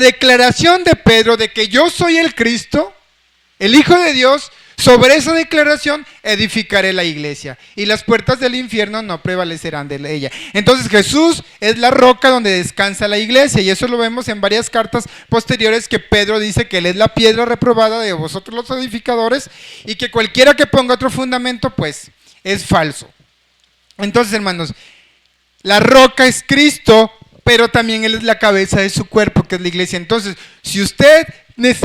declaración de Pedro de que yo soy el Cristo, el Hijo de Dios, sobre esa declaración edificaré la iglesia y las puertas del infierno no prevalecerán de ella. Entonces Jesús es la roca donde descansa la iglesia, y eso lo vemos en varias cartas posteriores, que Pedro dice que Él es la piedra reprobada de vosotros los edificadores, y que cualquiera que ponga otro fundamento pues es falso. Entonces, hermanos, la roca es Cristo, pero también Él es la cabeza de su cuerpo, que es la iglesia. Entonces, si usted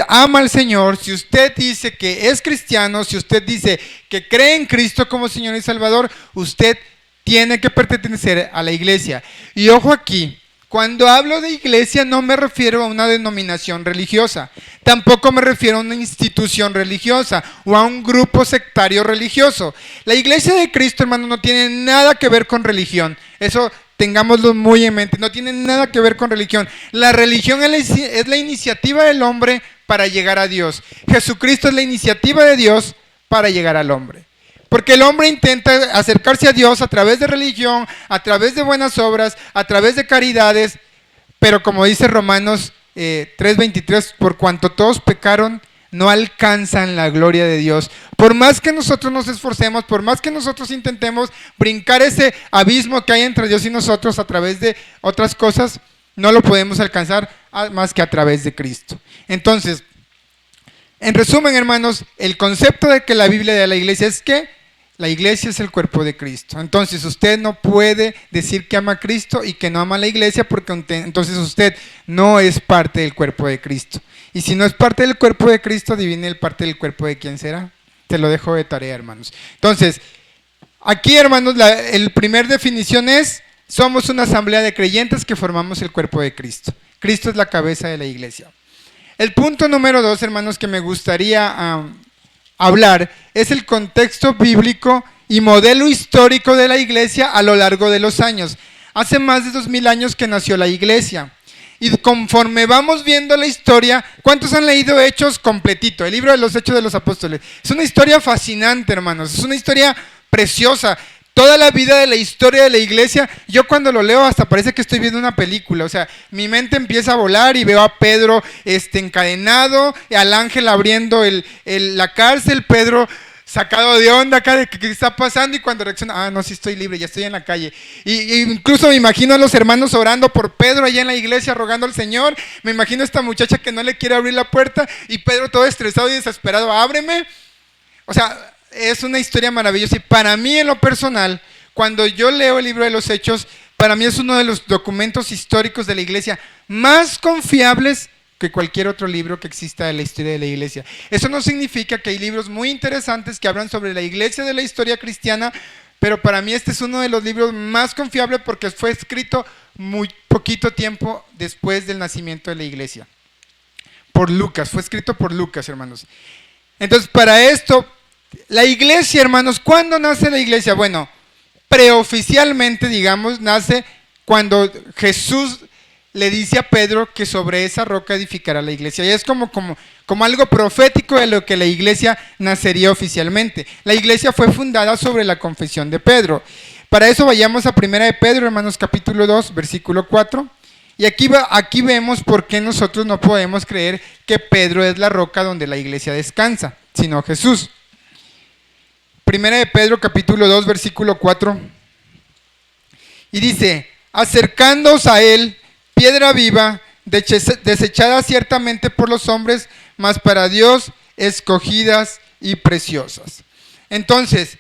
ama al Señor, si usted dice que es cristiano, si usted dice que cree en Cristo como Señor y Salvador, usted tiene que pertenecer a la iglesia. Y ojo aquí, cuando hablo de iglesia no me refiero a una denominación religiosa, tampoco me refiero a una institución religiosa o a un grupo sectario religioso. La iglesia de Cristo, hermano, no tiene nada que ver con religión. Eso tengámoslo muy en mente, no tiene nada que ver con religión. La religión es la iniciativa del hombre para llegar a Dios. Jesucristo es la iniciativa de Dios para llegar al hombre. Porque el hombre intenta acercarse a Dios a través de religión, a través de buenas obras, a través de caridades, pero como dice Romanos 3:23, por cuanto todos pecaron, no alcanzan la gloria de Dios. Por más que nosotros nos esforcemos, por más que nosotros intentemos brincar ese abismo que hay entre Dios y nosotros a través de otras cosas, no lo podemos alcanzar más que a través de Cristo. Entonces, en resumen, hermanos, el concepto de que la Biblia de la iglesia es que la iglesia es el cuerpo de Cristo. Entonces usted no puede decir que ama a Cristo y que no ama a la iglesia, porque entonces usted no es parte del cuerpo de Cristo. Y si no es parte del cuerpo de Cristo, adivine el parte del cuerpo de quién será. Te lo dejo de tarea, hermanos. Entonces, aquí, hermanos, el primer definición es: somos una asamblea de creyentes que formamos el cuerpo de Cristo. Cristo es la cabeza de la iglesia. El punto número 2, hermanos, que me gustaría hablar es el contexto bíblico y modelo histórico de la iglesia a lo largo de los años. Hace más de 2000 años que nació la iglesia. Y conforme vamos viendo la historia, ¿cuántos han leído Hechos completito? El libro de los Hechos de los Apóstoles. Es una historia fascinante, hermanos. Es una historia preciosa. Toda la vida de la historia de la iglesia, yo cuando lo leo hasta parece que estoy viendo una película. O sea, mi mente empieza a volar y veo a Pedro encadenado, al ángel abriendo la cárcel, Pedro sacado de onda acá de qué está pasando, y cuando reacciona, no, sí estoy libre, ya estoy en la calle. Y incluso me imagino a los hermanos orando por Pedro allá en la iglesia, rogando al Señor. Me imagino a esta muchacha que no le quiere abrir la puerta y Pedro todo estresado y desesperado: ábreme. O sea, es una historia maravillosa, y para mí en lo personal, cuando yo leo el libro de los Hechos, para mí es uno de los documentos históricos de la iglesia más confiables que cualquier otro libro que exista de la historia de la iglesia. Eso no significa que hay libros muy interesantes que hablan sobre la iglesia de la historia cristiana, pero para mí este es uno de los libros más confiables porque fue escrito muy poquito tiempo después del nacimiento de la iglesia. Por Lucas, fue escrito por Lucas, hermanos. Entonces, para esto, la iglesia, hermanos, ¿cuándo nace la iglesia? Bueno, preoficialmente, digamos, nace cuando Jesús le dice a Pedro que sobre esa roca edificará la iglesia. Y es como algo profético de lo que la iglesia nacería oficialmente. La iglesia fue fundada sobre la confesión de Pedro. Para eso vayamos a 1 de Pedro, hermanos, capítulo 2, versículo 4. Y aquí vemos por qué nosotros no podemos creer que Pedro es la roca donde la iglesia descansa, sino Jesús. 1 de Pedro, capítulo 2, versículo 4. Y dice: acercándoos a él, piedra viva, desechada ciertamente por los hombres, mas para Dios escogidas y preciosas. Entonces,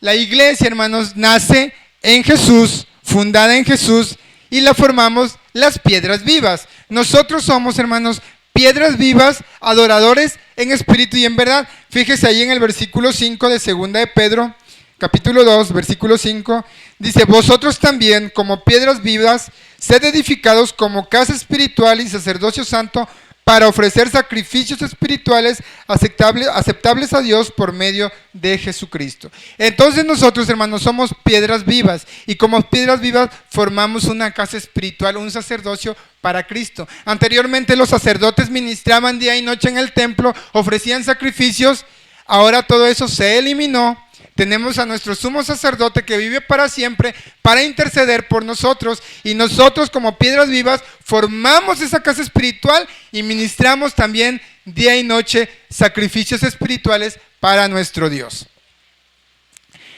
la iglesia, hermanos, nace en Jesús, fundada en Jesús, y la formamos las piedras vivas. Nosotros somos, hermanos, piedras vivas, adoradores en espíritu y en verdad. Fíjese ahí en el versículo 5 de 2 de Pedro, capítulo 2, versículo 5, dice: vosotros también, como piedras vivas, sed edificados como casa espiritual y sacerdocio santo, para ofrecer sacrificios espirituales aceptables a Dios por medio de Jesucristo. Entonces nosotros, hermanos, somos piedras vivas, y como piedras vivas formamos una casa espiritual, un sacerdocio para Cristo. Anteriormente los sacerdotes ministraban día y noche en el templo, ofrecían sacrificios. Ahora todo eso se eliminó, tenemos a nuestro sumo sacerdote que vive para siempre para interceder por nosotros, y nosotros como piedras vivas formamos esa casa espiritual y ministramos también día y noche sacrificios espirituales para nuestro Dios.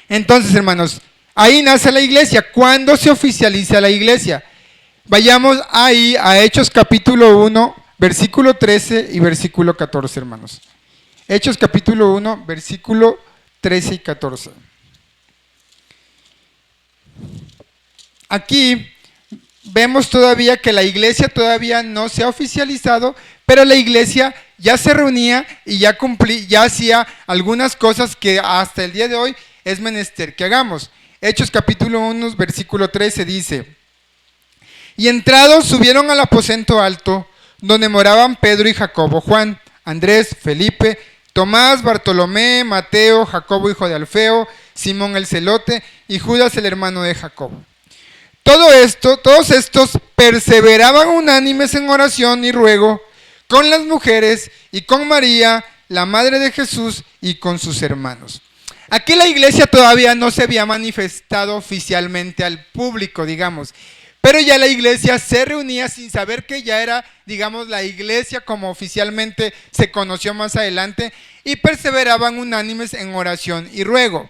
Entonces, hermanos, ahí nace la iglesia. ¿Cuándo se oficializa la iglesia? Vayamos ahí a Hechos capítulo 1, versículo 13 y versículo 14, hermanos. Hechos capítulo 1, versículo 13 y 14. Aquí vemos todavía que la iglesia todavía no se ha oficializado, pero la iglesia ya se reunía y ya hacía algunas cosas que hasta el día de hoy es menester que hagamos. Hechos capítulo 1, versículo 13 dice: y entrados subieron al aposento alto, donde moraban Pedro y Jacobo, Juan, Andrés, Felipe, Tomás, Bartolomé, Mateo, Jacobo hijo de Alfeo, Simón el celote y Judas el hermano de Jacobo. Todos estos perseveraban unánimes en oración y ruego con las mujeres y con María, la madre de Jesús, y con sus hermanos. Aquí la iglesia todavía no se había manifestado oficialmente al público, digamos, pero ya la iglesia se reunía sin saber que ya era, digamos, la iglesia como oficialmente se conoció más adelante, y perseveraban unánimes en oración y ruego.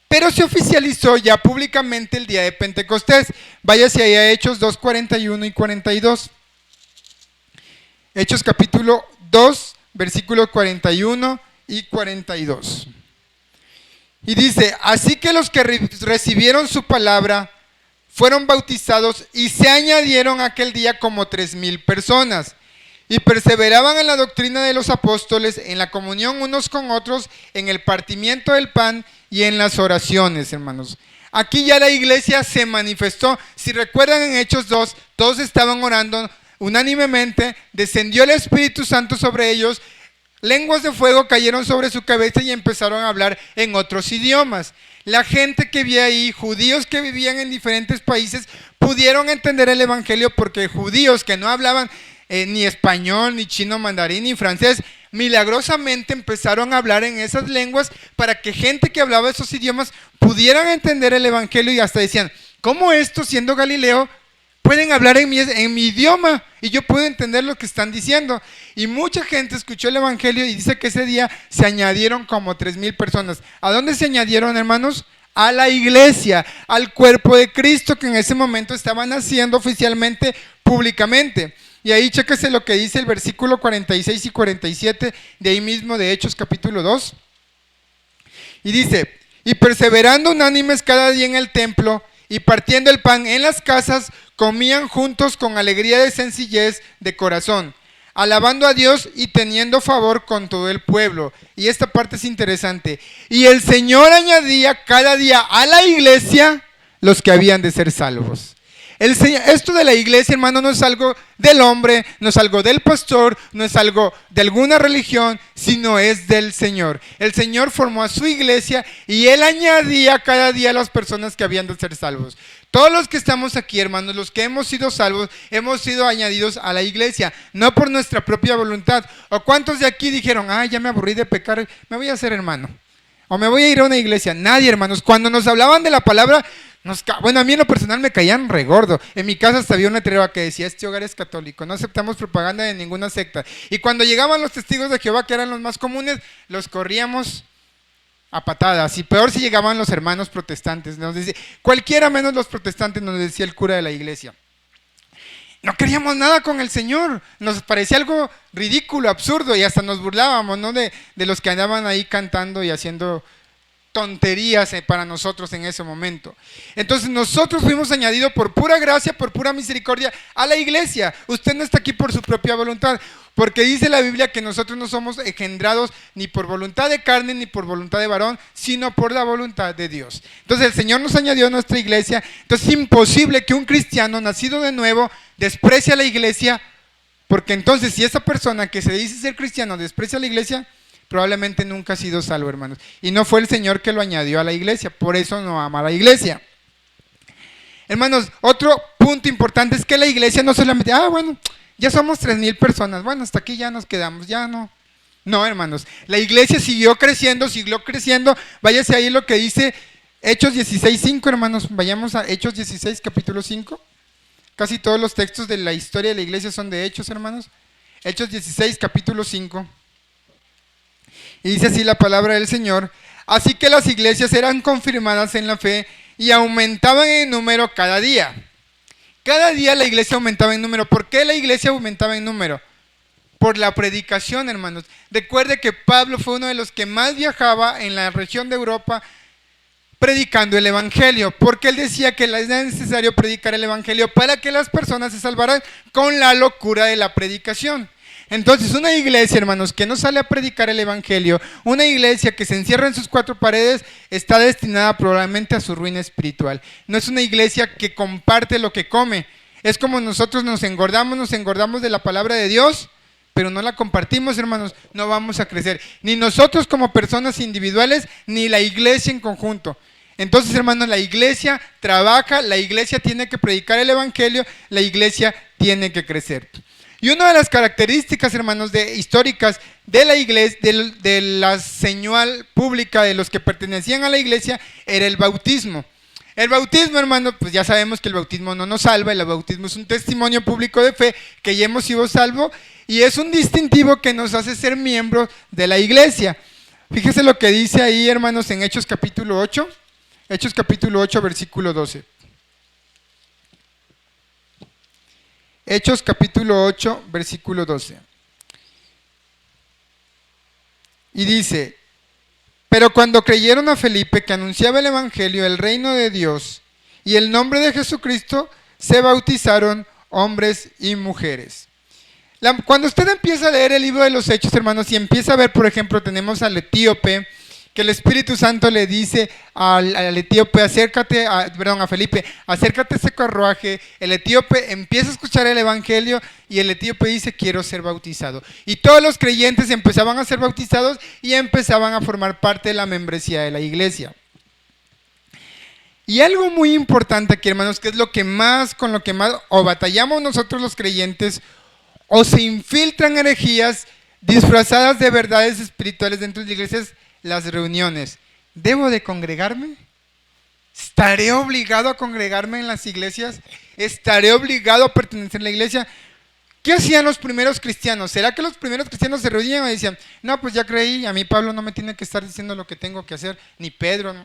Pero se oficializó ya públicamente el día de Pentecostés. Váyase ahí a Hechos 2, 41 y 42. Hechos capítulo 2, versículos 41 y 42. Y dice: así que los que recibieron su palabra fueron bautizados, y se añadieron aquel día como 3,000 personas. Y perseveraban en la doctrina de los apóstoles, en la comunión unos con otros, en el partimiento del pan y en las oraciones, hermanos. Aquí ya la iglesia se manifestó. Si recuerdan, en Hechos 2, todos estaban orando unánimemente, descendió el Espíritu Santo sobre ellos, lenguas de fuego cayeron sobre su cabeza y empezaron a hablar en otros idiomas. La gente que vivía ahí, judíos que vivían en diferentes países, pudieron entender el evangelio, porque judíos que no hablaban ni español, ni chino mandarín, ni francés, milagrosamente empezaron a hablar en esas lenguas para que gente que hablaba esos idiomas pudieran entender el evangelio, y hasta decían: ¿cómo estos, siendo Galileo, pueden hablar en mi idioma y yo puedo entender lo que están diciendo? Y mucha gente escuchó el evangelio, y dice que ese día se añadieron como 3,000 personas. ¿A dónde se añadieron, hermanos? A la iglesia, al cuerpo de Cristo, que en ese momento estaban naciendo oficialmente, públicamente. Y ahí chéquese lo que dice el versículo 46 y 47 de ahí mismo de Hechos capítulo 2. Y dice: y perseverando unánimes cada día en el templo y partiendo el pan en las casas, comían juntos con alegría de sencillez de corazón, alabando a Dios y teniendo favor con todo el pueblo. Y esta parte es interesante: y el Señor añadía cada día a la iglesia los que habían de ser salvos. Esto de la iglesia, hermano, no es algo del hombre, no es algo del pastor, no es algo de alguna religión, sino es del Señor. El Señor formó a su iglesia y Él añadía cada día a las personas que habían de ser salvos. Todos los que estamos aquí, hermanos, los que hemos sido salvos, hemos sido añadidos a la iglesia, no por nuestra propia voluntad. ¿O cuántos de aquí dijeron: ya me aburrí de pecar, me voy a hacer hermano, o me voy a ir a una iglesia? Nadie, hermanos. Cuando nos hablaban de la palabra, bueno, a mí en lo personal me caían regordo. En mi casa hasta había una letrero que decía: este hogar es católico, no aceptamos propaganda de ninguna secta. Y cuando llegaban los testigos de Jehová, que eran los más comunes, los corríamos a patadas. Y peor si llegaban los hermanos protestantes. Nos decía, cualquiera menos los protestantes, nos decía el cura de la iglesia. No queríamos nada con el Señor, nos parecía algo ridículo, absurdo, y hasta nos burlábamos, ¿no?, de los que andaban ahí cantando y haciendo tonterías para nosotros en ese momento. Entonces nosotros fuimos añadidos por pura gracia, por pura misericordia a la iglesia. Usted no está aquí por su propia voluntad, porque dice la Biblia que nosotros no somos engendrados ni por voluntad de carne ni por voluntad de varón, sino por la voluntad de Dios. Entonces el Señor nos añadió a nuestra iglesia. Entonces es imposible que un cristiano nacido de nuevo desprecie a la iglesia, porque entonces si esa persona que se dice ser cristiano desprecia a la iglesia, probablemente nunca ha sido salvo, hermanos. Y no fue el Señor que lo añadió a la iglesia, por eso no ama a la iglesia. Hermanos, otro punto importante es que la iglesia no solamente, bueno, ya somos 3,000 personas, bueno, hasta aquí ya nos quedamos, ya no. No, hermanos, la iglesia siguió creciendo. Váyase ahí lo que dice Hechos 16:5, hermanos. Vayamos a Hechos 16, capítulo 5. Casi todos los textos de la historia de la iglesia son de Hechos, hermanos. Hechos 16, capítulo 5. Y dice así la palabra del Señor. Así que las iglesias eran confirmadas en la fe y aumentaban en número cada día. Cada día la iglesia aumentaba en número. ¿Por qué la iglesia aumentaba en número? Por la predicación, hermanos. Recuerde que Pablo fue uno de los que más viajaba en la región de Europa predicando el evangelio, porque él decía que es necesario predicar el evangelio para que las personas se salvaran con la locura de la predicación. Entonces, una iglesia, hermanos, que no sale a predicar el evangelio, una iglesia que se encierra en sus cuatro paredes, está destinada probablemente a su ruina espiritual. No es una iglesia que comparte lo que come. Es como nosotros nos engordamos de la palabra de Dios, pero no la compartimos, hermanos, no vamos a crecer. Ni nosotros como personas individuales, ni la iglesia en conjunto. Entonces, hermanos, la iglesia trabaja, la iglesia tiene que predicar el evangelio, la iglesia tiene que crecer. Y una de las características, hermanos, históricas de la iglesia, de la señal pública de los que pertenecían a la iglesia, era el bautismo. El bautismo, hermano, pues ya sabemos que el bautismo no nos salva, el bautismo es un testimonio público de fe, que ya hemos sido salvos, y es un distintivo que nos hace ser miembros de la iglesia. Fíjese lo que dice ahí, hermanos, en Hechos capítulo 8, Hechos capítulo 8, versículo 12. Hechos capítulo 8, versículo 12. Y dice: pero cuando creyeron a Felipe, que anunciaba el evangelio, el reino de Dios y el nombre de Jesucristo, se bautizaron hombres y mujeres. Cuando usted empieza a leer el libro de los Hechos, hermanos, y empieza a ver, por ejemplo, tenemos al etíope, que el Espíritu Santo le dice al etíope, a Felipe, acércate a ese carruaje. El etíope empieza a escuchar el evangelio y el etíope dice: quiero ser bautizado. Y todos los creyentes empezaban a ser bautizados y empezaban a formar parte de la membresía de la iglesia. Y algo muy importante aquí, hermanos, que es con lo que más o batallamos nosotros los creyentes, o se infiltran herejías disfrazadas de verdades espirituales dentro de las iglesias: las reuniones. ¿Debo de congregarme? ¿Estaré obligado a congregarme en las iglesias? ¿Estaré obligado a pertenecer a la iglesia? ¿Qué hacían los primeros cristianos? ¿Será que los primeros cristianos se reunían y decían: no, pues ya creí, a mí Pablo no me tiene que estar diciendo lo que tengo que hacer, ni Pedro?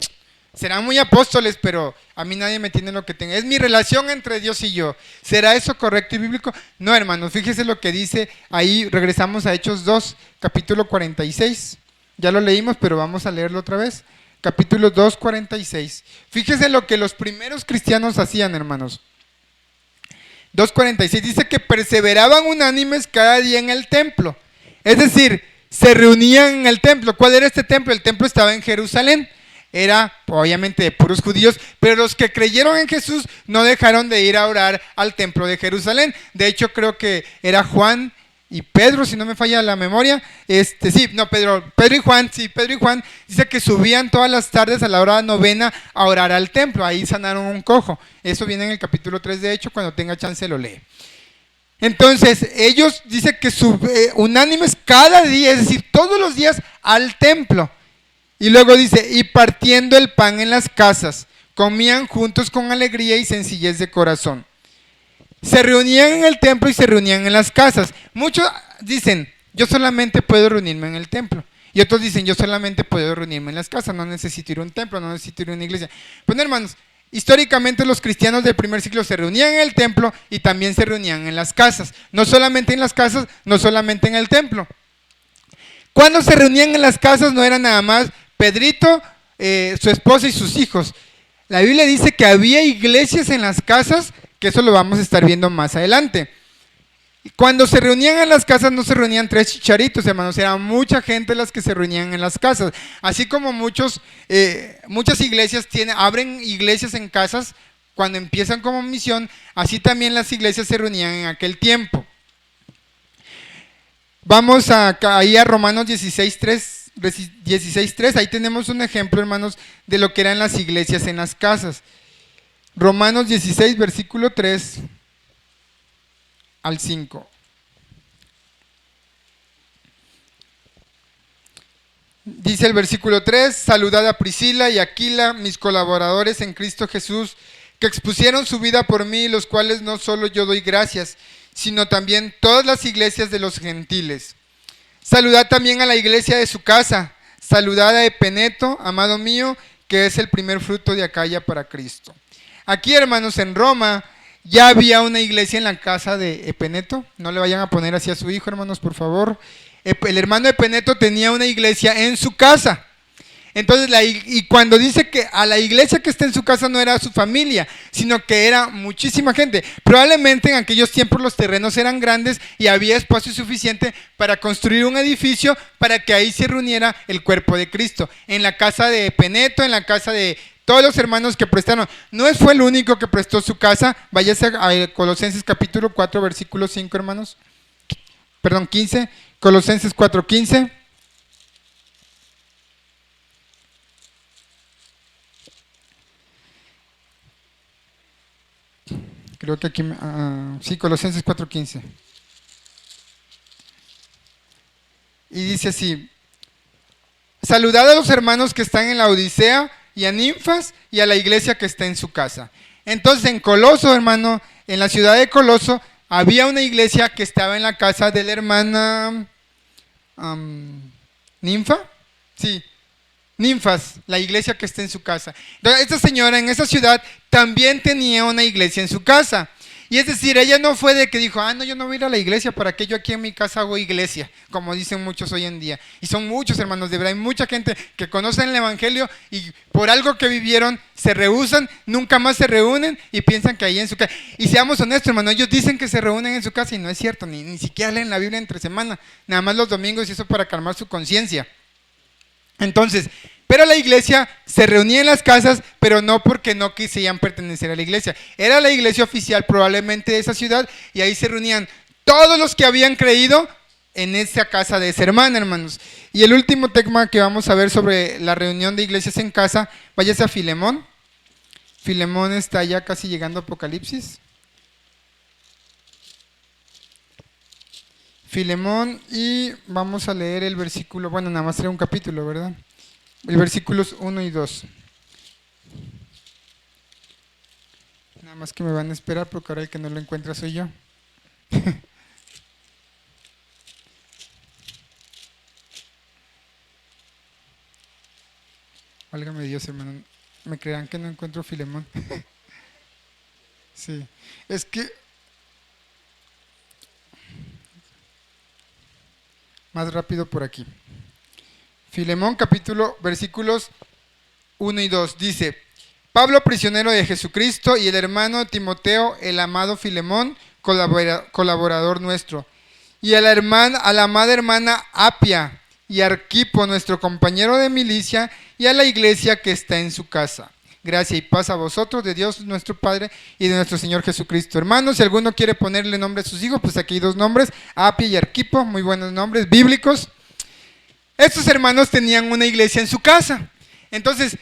Serán muy apóstoles, pero a mí nadie me tiene lo que tengo. Es mi relación entre Dios y yo. ¿Será eso correcto y bíblico? No, hermanos, fíjese lo que dice ahí. Regresamos a Hechos 2, capítulo 46. Ya lo leímos, pero vamos a leerlo otra vez. Capítulo 2, 46. Fíjese lo que los primeros cristianos hacían, hermanos. 2:46 dice que perseveraban unánimes cada día en el templo. Es decir, se reunían en el templo. ¿Cuál era este templo? El templo estaba en Jerusalén. Era obviamente de puros judíos, pero los que creyeron en Jesús no dejaron de ir a orar al templo de Jerusalén. De hecho, creo que era Juan y Pedro, si no me falla la memoria. Pedro y Juan dice que subían todas las tardes a la hora novena a orar al templo. Ahí sanaron un cojo. Eso viene en el capítulo 3 de Hechos, cuando tenga chance lo lee. Entonces, ellos dicen que unánimes cada día, es decir, todos los días al templo. Y luego dice: y partiendo el pan en las casas, comían juntos con alegría y sencillez de corazón. Se reunían en el templo y se reunían en las casas. Muchos dicen: yo solamente puedo reunirme en el templo. Y otros dicen: yo solamente puedo reunirme en las casas, no necesito ir a un templo, no necesito ir a una iglesia. Pues, hermanos, históricamente los cristianos del primer siglo se reunían en el templo y también se reunían en las casas. No solamente en las casas, no solamente en el templo. Cuando se reunían en las casas no era nada más Pedrito, su esposa y sus hijos. La Biblia dice que había iglesias en las casas, que eso lo vamos a estar viendo más adelante. Cuando se reunían en las casas no se reunían 3 chicharitos, hermanos, era mucha gente las que se reunían en las casas. Así como muchas iglesias abren iglesias en casas cuando empiezan como misión, así también las iglesias se reunían en aquel tiempo. Vamos ahí a Romanos 16:3, ahí tenemos un ejemplo, hermanos, de lo que eran las iglesias en las casas. Romanos 16, versículo 3 al 5. Dice el versículo 3, saludad a Priscila y Aquila, mis colaboradores en Cristo Jesús, que expusieron su vida por mí, los cuales no solo yo doy gracias, sino también todas las iglesias de los gentiles. Saludad también a la iglesia de su casa, saludad a Epeneto, amado mío, que es el primer fruto de Acaya para Cristo. Aquí, hermanos, en Roma ya había una iglesia en la casa de Epeneto. No le vayan a poner así a su hijo, hermanos, por favor. El hermano Epeneto tenía una iglesia en su casa. Entonces, y cuando dice que a la iglesia que está en su casa no era su familia, sino que era muchísima gente. Probablemente en aquellos tiempos los terrenos eran grandes y había espacio suficiente para construir un edificio para que ahí se reuniera el cuerpo de Cristo. En la casa de Epeneto, en la casa de todos los hermanos que prestaron. No fue el único que prestó su casa. Váyase a Colosenses capítulo 4, versículo 5, hermanos. Perdón, 15. Colosenses 4, 15. Creo que aquí, sí, Colosenses 4:15. Y dice así, saludad a los hermanos que están en la Odisea y a Ninfas y a la iglesia que está en su casa. Entonces en Coloso, hermano, en la ciudad de Coloso, había una iglesia que estaba en la casa de la hermana Ninfa, sí, Ninfas, la iglesia que está en su casa. Entonces, esta señora en esa ciudad también tenía una iglesia en su casa. Y es decir, ella no fue de que dijo, no, yo no voy a ir a la iglesia, ¿para qué yo aquí en mi casa hago iglesia? Como dicen muchos hoy en día. Y son muchos, hermanos, de verdad, hay mucha gente que conocen el evangelio y por algo que vivieron se rehúsan, nunca más se reúnen y piensan que ahí en su casa. Y seamos honestos, hermanos, ellos dicen que se reúnen en su casa y no es cierto, ni siquiera leen la Biblia entre semana, nada más los domingos y eso para calmar su conciencia. Entonces, pero la iglesia se reunía en las casas, pero no porque no quisieran pertenecer a la iglesia. Era la iglesia oficial probablemente de esa ciudad y ahí se reunían todos los que habían creído en esa casa de esa hermana, hermanos. Y el último tema que vamos a ver sobre la reunión de iglesias en casa, váyase a Filemón. Filemón está ya casi llegando a Apocalipsis. Filemón, y vamos a leer el versículo, bueno, nada más será un capítulo, ¿verdad? El versículos 1 y 2. Nada más que me van a esperar porque ahora el que no lo encuentra soy yo. Válgame Dios, hermano. Me creerán que no encuentro Filemón. Sí, es que más rápido por aquí. Filemón capítulo, versículos 1 y 2, dice, Pablo, prisionero de Jesucristo, y el hermano Timoteo, el amado Filemón, colaborador nuestro, y a la amada hermana Apia, y Arquipo, nuestro compañero de milicia, y a la iglesia que está en su casa. Gracia y paz a vosotros, de Dios nuestro Padre y de nuestro Señor Jesucristo. Hermanos, si alguno quiere ponerle nombre a sus hijos, pues aquí hay dos nombres, Apia y Arquipo, muy buenos nombres bíblicos. Estos hermanos tenían una iglesia en su casa. Entonces,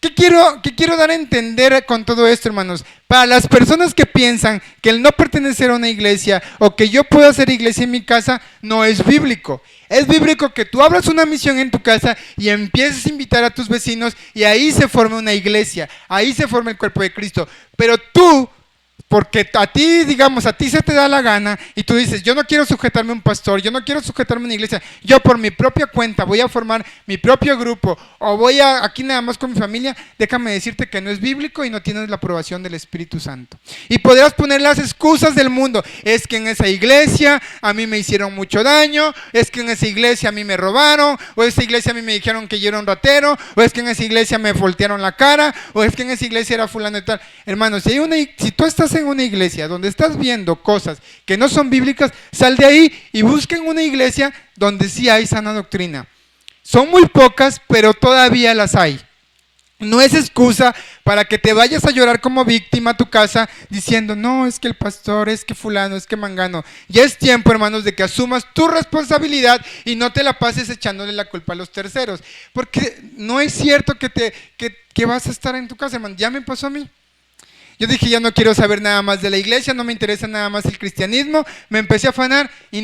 ¿qué quiero dar a entender con todo esto, hermanos? Para las personas que piensan que el no pertenecer a una iglesia o que yo puedo hacer iglesia en mi casa no es bíblico. Es bíblico que tú abras una misión en tu casa y empieces a invitar a tus vecinos y ahí se forme una iglesia, ahí se forma el cuerpo de Cristo. Pero tú, porque a ti, digamos, a ti se te da la gana y tú dices, yo no quiero sujetarme a un pastor, yo no quiero sujetarme a una iglesia, yo por mi propia cuenta voy a formar mi propio grupo o voy a aquí nada más con mi familia, déjame decirte que no es bíblico y no tienes la aprobación del Espíritu Santo. Y podrás poner las excusas del mundo, es que en esa iglesia a mí me hicieron mucho daño, es que en esa iglesia a mí me robaron, o esa iglesia a mí me dijeron que yo era un ratero, o es que en esa iglesia me voltearon la cara, o es que en esa iglesia era fulano y tal. Hermano, si tú estás en una iglesia donde estás viendo cosas que no son bíblicas, sal de ahí y busquen una iglesia donde sí hay sana doctrina. Son muy pocas, pero todavía las hay. No es excusa para que te vayas a llorar como víctima a tu casa diciendo, no, es que el pastor, es que fulano, es que mangano. Ya es tiempo, hermanos, de que asumas tu responsabilidad y no te la pases echándole la culpa a los terceros. Porque no es cierto que vas a estar en tu casa, hermano. Ya me pasó a mí. Yo dije, ya no quiero saber nada más de la iglesia, no me interesa nada más el cristianismo. Me empecé a afanar y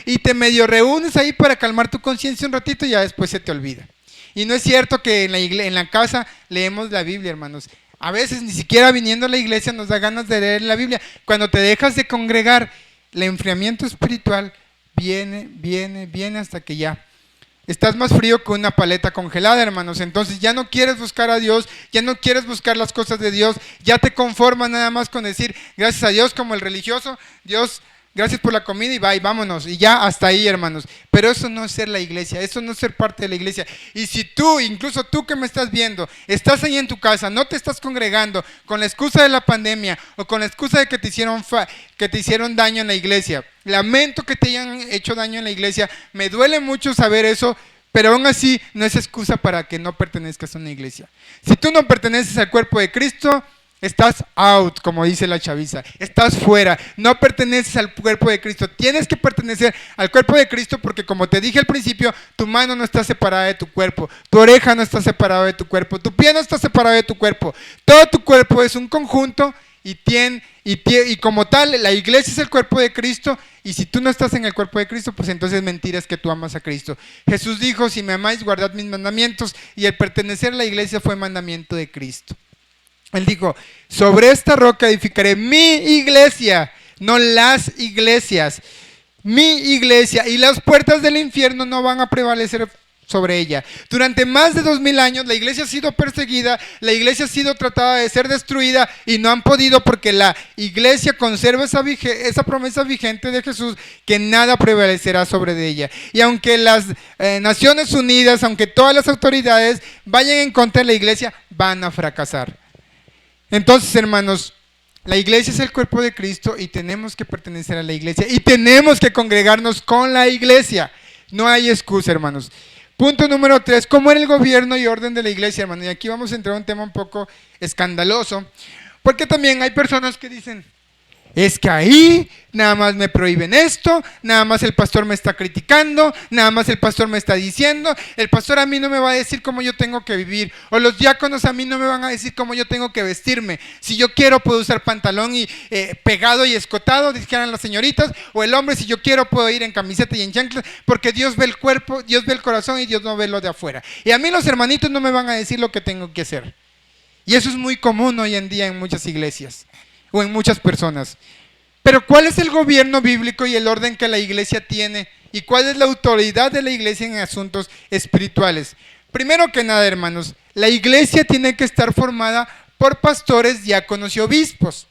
y te medio reúnes ahí para calmar tu conciencia un ratito y ya después se te olvida. Y no es cierto que en la casa leemos la Biblia, hermanos. A veces ni siquiera viniendo a la iglesia nos da ganas de leer la Biblia. Cuando te dejas de congregar, el enfriamiento espiritual viene hasta que ya estás más frío que una paleta congelada, hermanos. Entonces ya no quieres buscar a Dios, ya no quieres buscar las cosas de Dios, ya te conformas nada más con decir gracias a Dios, como el religioso, Dios, gracias por la comida y bye, vámonos. Y ya hasta ahí, hermanos. Pero eso no es ser la iglesia, eso no es ser parte de la iglesia. Y si tú, incluso tú que me estás viendo, estás ahí en tu casa, no te estás congregando con la excusa de la pandemia o con la excusa de que te hicieron daño en la iglesia, lamento que te hayan hecho daño en la iglesia, me duele mucho saber eso, pero aún así no es excusa para que no pertenezcas a una iglesia. Si tú no perteneces al cuerpo de Cristo, estás out, como dice la chaviza, estás fuera, no perteneces al cuerpo de Cristo. Tienes que pertenecer al cuerpo de Cristo porque, como te dije al principio, tu mano no está separada de tu cuerpo, tu oreja no está separada de tu cuerpo, tu pie no está separado de tu cuerpo. Todo tu cuerpo es un conjunto y como tal, la iglesia es el cuerpo de Cristo. Y si tú no estás en el cuerpo de Cristo, pues entonces mentira es que tú amas a Cristo. Jesús dijo, si me amáis, guardad mis mandamientos, y el pertenecer a la iglesia fue mandamiento de Cristo. Él dijo, sobre esta roca edificaré mi iglesia, no las iglesias, mi iglesia, y las puertas del infierno no van a prevalecer sobre ella. Durante más de 2000 años la iglesia ha sido perseguida, la iglesia ha sido tratada de ser destruida y no han podido porque la iglesia conserva esa promesa vigente de Jesús que nada prevalecerá sobre de ella. Y aunque las Naciones Unidas, aunque todas las autoridades vayan en contra de la iglesia, van a fracasar. Entonces, hermanos, la iglesia es el cuerpo de Cristo y tenemos que pertenecer a la iglesia y tenemos que congregarnos con la iglesia. No hay excusa, hermanos. Punto número 3, ¿cómo era el gobierno y orden de la iglesia, hermanos? Y aquí vamos a entrar a un tema un poco escandaloso, porque también hay personas que dicen, es que ahí nada más me prohíben esto, nada más el pastor me está criticando, nada más el pastor me está diciendo, el pastor a mí no me va a decir cómo yo tengo que vivir, o los diáconos a mí no me van a decir cómo yo tengo que vestirme. Si yo quiero puedo usar pantalón y pegado y escotado, dijeran las señoritas, o el hombre si yo quiero puedo ir en camiseta y en chanclas, porque Dios ve el cuerpo, Dios ve el corazón y Dios no ve lo de afuera. Y a mí los hermanitos no me van a decir lo que tengo que hacer. Y eso es muy común hoy en día en muchas iglesias o en muchas personas. Pero ¿cuál es el gobierno bíblico y el orden que la iglesia tiene? ¿Y cuál es la autoridad de la iglesia en asuntos espirituales? Primero que nada, hermanos, la iglesia tiene que estar formada por pastores, diáconos y obispos.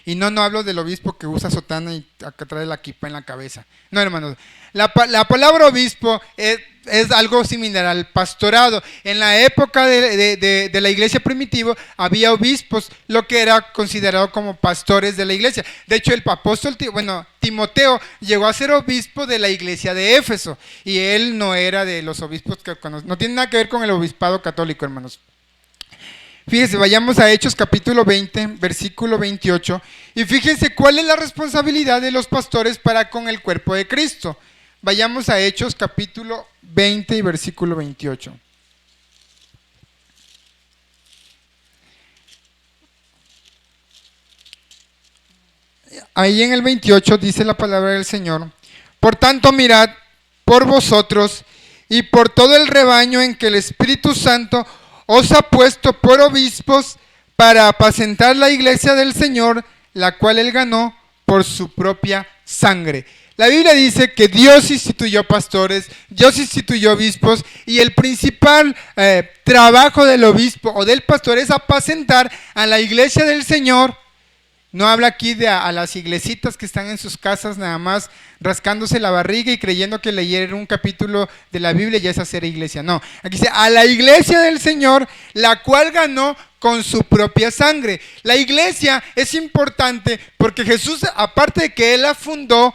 Y no hablo del obispo que usa sotana y acá trae la kipa en la cabeza. No, hermanos. La palabra obispo es algo similar al pastorado. En la época de la iglesia primitiva había obispos, lo que era considerado como pastores de la iglesia. De hecho, el apóstol Timoteo llegó a ser obispo de la iglesia de Éfeso. Y él no era de los obispos que conocemos. No tiene nada que ver con el obispado católico, hermanos. Fíjense, vayamos a Hechos capítulo 20, versículo 28, y fíjense cuál es la responsabilidad de los pastores para con el cuerpo de Cristo. Vayamos a Hechos capítulo 20 y versículo 28. Ahí en el 28 dice la palabra del Señor, por tanto mirad por vosotros y por todo el rebaño en que el Espíritu Santo os ha puesto por obispos para apacentar la iglesia del Señor, la cual él ganó por su propia sangre. La Biblia dice que Dios instituyó pastores, Dios instituyó obispos, y el principal trabajo del obispo o del pastor es apacentar a la iglesia del Señor. No habla aquí de a las iglesitas que están en sus casas nada más rascándose la barriga y creyendo que leer un capítulo de la Biblia ya es hacer iglesia. No, aquí dice a la iglesia del Señor, la cual ganó con su propia sangre. La iglesia es importante porque Jesús, aparte de que Él la fundó,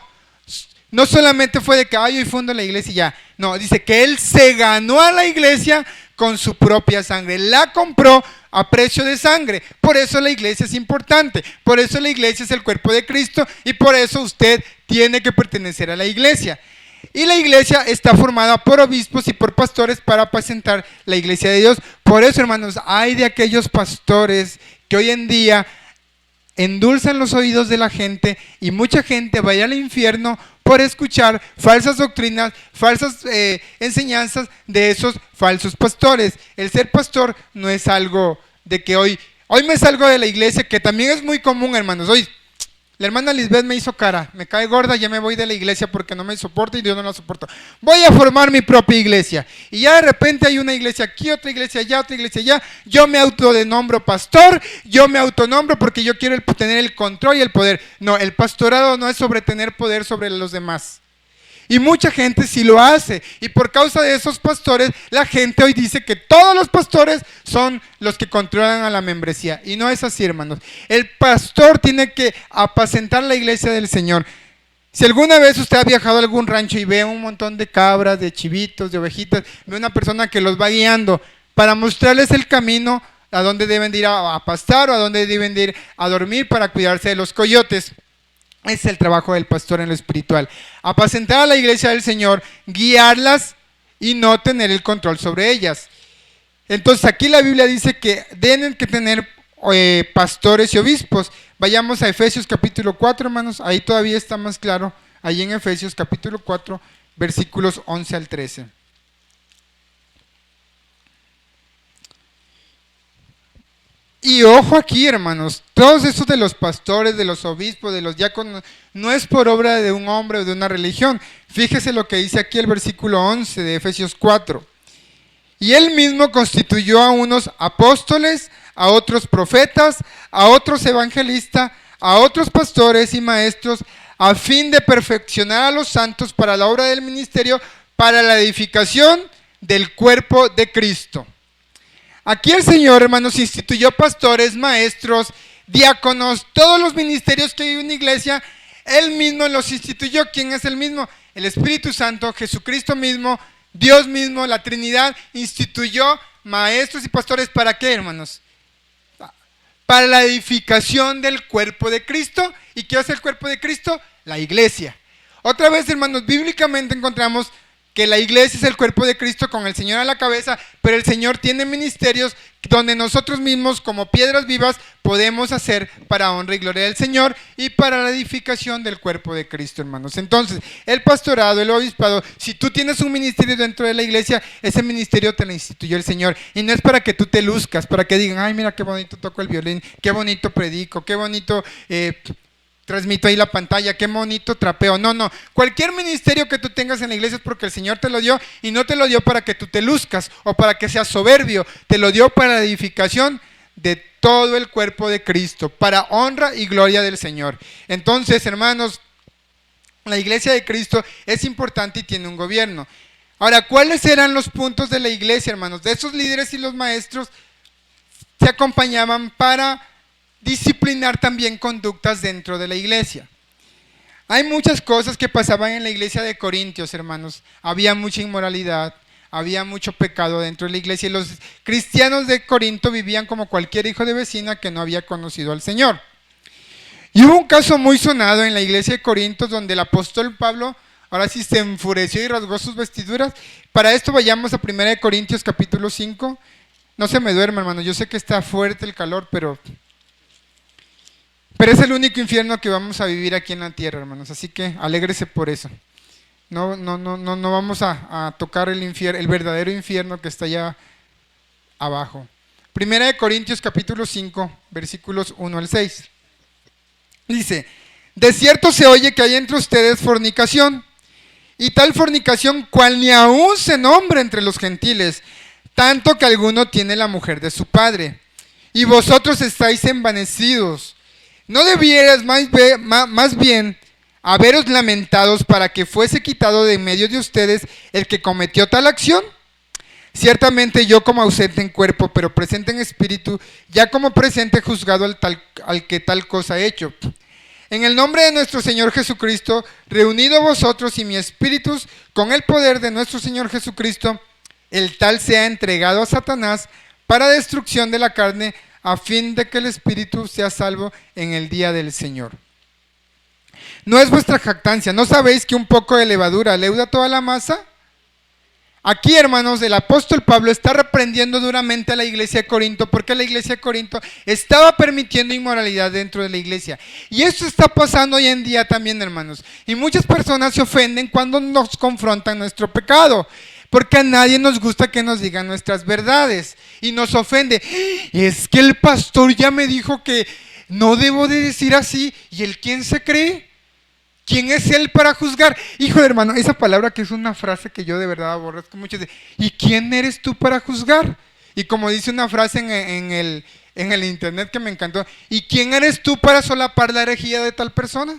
no solamente fue de que hoy fundo la iglesia y ya. No, dice que Él se ganó a la iglesia con su propia sangre. La compró a precio de sangre. Por eso la iglesia es importante. Por eso la iglesia es el cuerpo de Cristo. Y por eso usted tiene que pertenecer a la iglesia. Y la iglesia está formada por obispos y por pastores para apacentar la iglesia de Dios. Por eso, hermanos, hay de aquellos pastores que hoy en día endulzan los oídos de la gente y mucha gente va a ir al infierno por escuchar falsas doctrinas, falsas enseñanzas de esos falsos pastores. El ser pastor no es algo de que hoy me salgo de la iglesia, que también es muy común, hermanos. Hoy la hermana Lisbeth me hizo cara, me cae gorda, ya me voy de la iglesia porque no me soporta y yo no la soporto. Voy a formar mi propia iglesia. Y ya de repente hay una iglesia aquí, otra iglesia allá, otra iglesia allá. Yo me autodenombro pastor, yo me autonombro porque yo quiero tener el control y el poder. No, el pastorado no es sobre tener poder sobre los demás. Y mucha gente sí lo hace. Y por causa de esos pastores, la gente hoy dice que todos los pastores son los que controlan a la membresía. Y no es así, hermanos. El pastor tiene que apacentar la iglesia del Señor. Si alguna vez usted ha viajado a algún rancho y ve un montón de cabras, de chivitos, de ovejitas, ve una persona que los va guiando para mostrarles el camino a dónde deben de ir a pastar o a dónde deben de ir a dormir para cuidarse de los coyotes. Es el trabajo del pastor en lo espiritual. Apacentar a la iglesia del Señor, guiarlas y no tener el control sobre ellas. Entonces aquí la Biblia dice que tienen que tener pastores y obispos. Vayamos a Efesios capítulo 4, hermanos. Ahí todavía está más claro. Ahí en Efesios capítulo 4, versículos 11 al 13. Y ojo aquí, hermanos, todos estos de los pastores, de los obispos, de los diáconos, no es por obra de un hombre o de una religión. Fíjese lo que dice aquí el versículo 11 de Efesios 4. Y él mismo constituyó a unos apóstoles, a otros profetas, a otros evangelistas, a otros pastores y maestros, a fin de perfeccionar a los santos para la obra del ministerio, para la edificación del cuerpo de Cristo. Aquí el Señor, hermanos, instituyó pastores, maestros, diáconos, todos los ministerios que hay en una iglesia, Él mismo los instituyó. ¿Quién es el mismo? El Espíritu Santo, Jesucristo mismo, Dios mismo, la Trinidad, instituyó maestros y pastores. ¿Para qué, hermanos? Para la edificación del cuerpo de Cristo. ¿Y qué hace el cuerpo de Cristo? La iglesia. Otra vez, hermanos, bíblicamente encontramos que la iglesia es el cuerpo de Cristo con el Señor a la cabeza, pero el Señor tiene ministerios donde nosotros mismos como piedras vivas podemos hacer para honra y gloria del Señor y para la edificación del cuerpo de Cristo, hermanos. Entonces, el pastorado, el obispado, si tú tienes un ministerio dentro de la iglesia, ese ministerio te lo instituyó el Señor. Y no es para que tú te luzcas, para que digan, ay, mira qué bonito toco el violín, qué bonito predico, qué bonito transmito ahí la pantalla, qué bonito trapeo. No, cualquier ministerio que tú tengas en la iglesia es porque el Señor te lo dio, y no te lo dio para que tú te luzcas o para que seas soberbio. Te lo dio para la edificación de todo el cuerpo de Cristo, para honra y gloria del Señor. Entonces, hermanos, la iglesia de Cristo es importante y tiene un gobierno. Ahora, ¿cuáles eran los puntos de la iglesia, hermanos? De esos líderes y los maestros se acompañaban para disciplinar también conductas dentro de la iglesia. Hay muchas cosas que pasaban en la iglesia de Corintios, hermanos. Había mucha inmoralidad, había mucho pecado dentro de la iglesia, y los cristianos de Corinto vivían como cualquier hijo de vecina que no había conocido al Señor. Y hubo un caso muy sonado en la iglesia de Corinto donde el apóstol Pablo ahora sí se enfureció y rasgó sus vestiduras. Para esto vayamos a 1 Corintios capítulo 5. No se me duerma, hermano, yo sé que está fuerte el calor, pero es el único infierno que vamos a vivir aquí en la tierra, hermanos. Así que alégrese por eso. No vamos a tocar el verdadero infierno que está allá abajo. 1 Corintios capítulo 5, versículos 1 al 6. Dice: de cierto se oye que hay entre ustedes fornicación, y tal fornicación cual ni aún se nombra entre los gentiles, tanto que alguno tiene la mujer de su padre. Y vosotros estáis envanecidos. ¿No debieras más bien haberos lamentados para que fuese quitado de en medio de ustedes el que cometió tal acción? Ciertamente yo, como ausente en cuerpo, pero presente en espíritu, ya como presente he juzgado al que tal cosa ha hecho. En el nombre de nuestro Señor Jesucristo, reunido vosotros y mi espíritu con el poder de nuestro Señor Jesucristo, el tal sea entregado a Satanás para destrucción de la carne, a fin de que el espíritu sea salvo en el día del Señor. No es vuestra jactancia, ¿no sabéis que un poco de levadura leuda toda la masa? Aquí, hermanos, el apóstol Pablo está reprendiendo duramente a la iglesia de Corinto porque la iglesia de Corinto estaba permitiendo inmoralidad dentro de la iglesia. Y esto está pasando hoy en día también, hermanos. Y muchas personas se ofenden cuando nos confrontan nuestro pecado, porque a nadie nos gusta que nos digan nuestras verdades y nos ofende. Es que el pastor ya me dijo que no debo de decir así. ¿Y él quién se cree? ¿Quién es él para juzgar? Hijo de hermano, esa palabra que es una frase que yo de verdad aborrezco mucho. ¿Y quién eres tú para juzgar? Y como dice una frase en el internet que me encantó, ¿y quién eres tú para solapar la herejía de tal persona?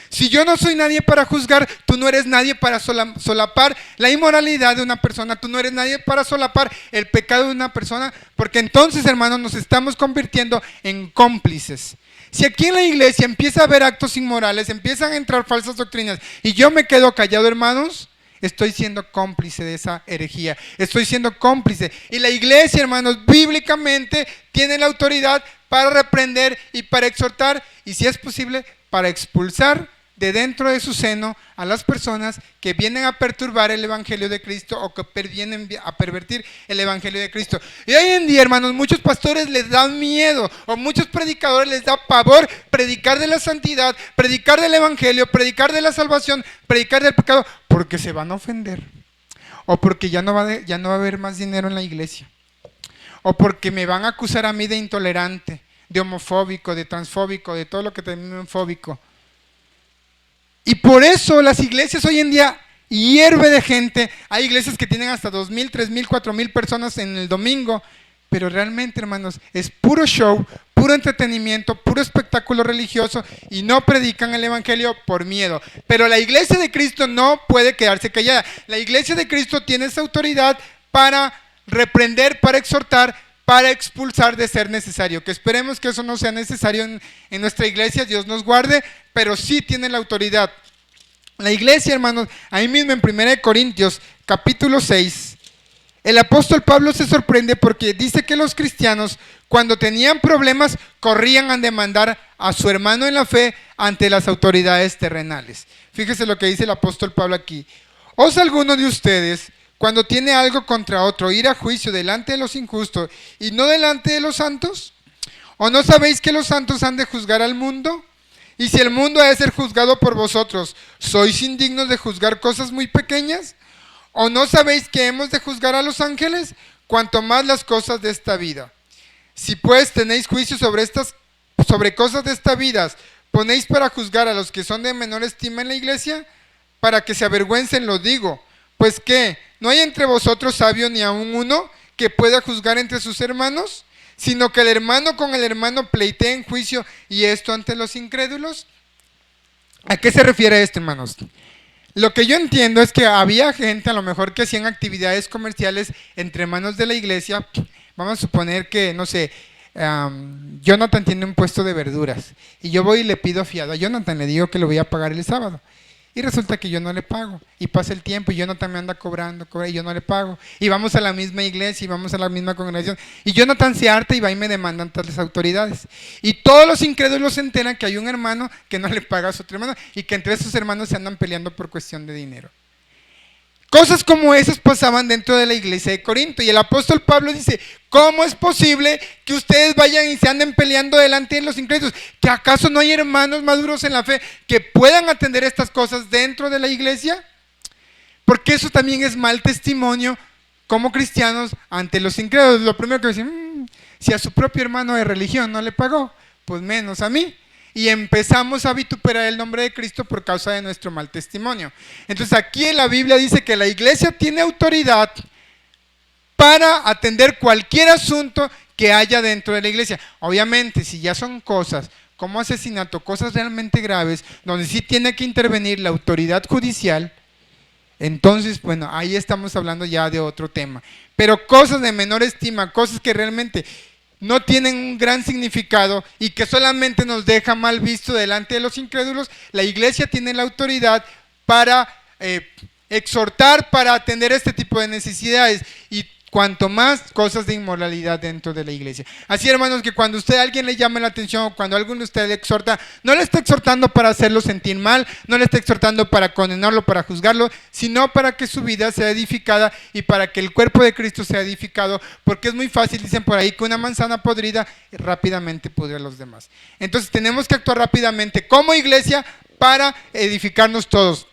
Si yo no soy nadie para juzgar, tú no eres nadie para solapar la inmoralidad de una persona, tú no eres nadie para solapar el pecado de una persona, porque entonces, hermanos, nos estamos convirtiendo en cómplices. Si aquí en la iglesia empieza a haber actos inmorales, empiezan a entrar falsas doctrinas y yo me quedo callado, hermanos, estoy siendo cómplice de esa herejía, estoy siendo cómplice. Y la iglesia, hermanos, bíblicamente tiene la autoridad para reprender y para exhortar y, si es posible, para expulsar de dentro de su seno a las personas que vienen a perturbar el evangelio de Cristo o que vienen a pervertir el evangelio de Cristo. Y hoy en día, hermanos, muchos pastores les dan miedo o muchos predicadores les da pavor predicar de la santidad, predicar del evangelio, predicar de la salvación, predicar del pecado, porque se van a ofender o porque ya no va a haber más dinero en la iglesia o porque me van a acusar a mí de intolerante, de homofóbico, de transfóbico, de todo lo que termina en fóbico. Y por eso las iglesias hoy en día hierve de gente. Hay iglesias que tienen hasta 2,000, 3,000, 4,000 personas en el domingo. Pero realmente, hermanos, es puro show, puro entretenimiento, puro espectáculo religioso y no predican el evangelio por miedo. Pero la iglesia de Cristo no puede quedarse callada. La iglesia de Cristo tiene esa autoridad para reprender, para exhortar, para expulsar de ser necesario. Que esperemos que eso no sea necesario en nuestra iglesia, Dios nos guarde, pero sí tiene la autoridad. La iglesia, hermanos, ahí mismo en 1 Corintios capítulo 6, el apóstol Pablo se sorprende porque dice que los cristianos, cuando tenían problemas, corrían a demandar a su hermano en la fe ante las autoridades terrenales. Fíjese lo que dice el apóstol Pablo aquí. ¿Osa alguno de ustedes, cuando tiene algo contra otro, ir a juicio delante de los injustos y no delante de los santos? ¿O no sabéis que los santos han de juzgar al mundo? Y si el mundo ha de ser juzgado por vosotros, ¿sois indignos de juzgar cosas muy pequeñas? ¿O no sabéis que hemos de juzgar a los ángeles? Cuanto más las cosas de esta vida. Si pues tenéis juicio sobre cosas de esta vida, ¿ponéis para juzgar a los que son de menor estima en la iglesia? Para que se avergüencen, lo digo. Pues ¿qué? ¿No hay entre vosotros sabio ni aun uno que pueda juzgar entre sus hermanos? Sino que el hermano con el hermano pleitee en juicio, y esto ante los incrédulos. ¿A qué se refiere esto, hermanos? Lo que yo entiendo es que había gente a lo mejor que hacían actividades comerciales entre hermanos de la iglesia. Vamos a suponer que, no sé, Jonathan tiene un puesto de verduras y yo voy y le pido fiado a Jonathan, le digo que lo voy a pagar el sábado. Y resulta que yo no le pago. Y pasa el tiempo y Jonathan me anda cobrando, y yo no le pago. Y vamos a la misma iglesia y vamos a la misma congregación. Y Jonathan se harta y va y me demanda ante las autoridades. Y todos los incrédulos se enteran que hay un hermano que no le paga a su otro hermano y que entre esos hermanos se andan peleando por cuestión de dinero. Cosas como esas pasaban dentro de la iglesia de Corinto. Y el apóstol Pablo dice, ¿cómo es posible que ustedes vayan y se anden peleando delante de los incrédulos? ¿Que acaso no hay hermanos maduros en la fe que puedan atender estas cosas dentro de la iglesia? Porque eso también es mal testimonio como cristianos ante los incrédulos. Lo primero que dicen, si a su propio hermano de religión no le pagó, pues menos a mí. Y empezamos a vituperar el nombre de Cristo por causa de nuestro mal testimonio. Entonces aquí en la Biblia dice que la iglesia tiene autoridad para atender cualquier asunto que haya dentro de la iglesia. Obviamente, si ya son cosas como asesinato, cosas realmente graves, donde sí tiene que intervenir la autoridad judicial, entonces, bueno, ahí estamos hablando ya de otro tema. Pero cosas de menor estima, cosas que realmente no tienen un gran significado y que solamente nos deja mal visto delante de los incrédulos, la iglesia tiene la autoridad para exhortar, para atender este tipo de necesidades. Y cuanto más cosas de inmoralidad dentro de la iglesia. Así, hermanos, que cuando usted a alguien le llame la atención, o cuando alguno de ustedes le exhorta, no le está exhortando para hacerlo sentir mal, no le está exhortando para condenarlo, para juzgarlo, sino para que su vida sea edificada y para que el cuerpo de Cristo sea edificado, porque es muy fácil, dicen por ahí, que una manzana podrida rápidamente pudre a los demás. Entonces tenemos que actuar rápidamente como iglesia para edificarnos todos.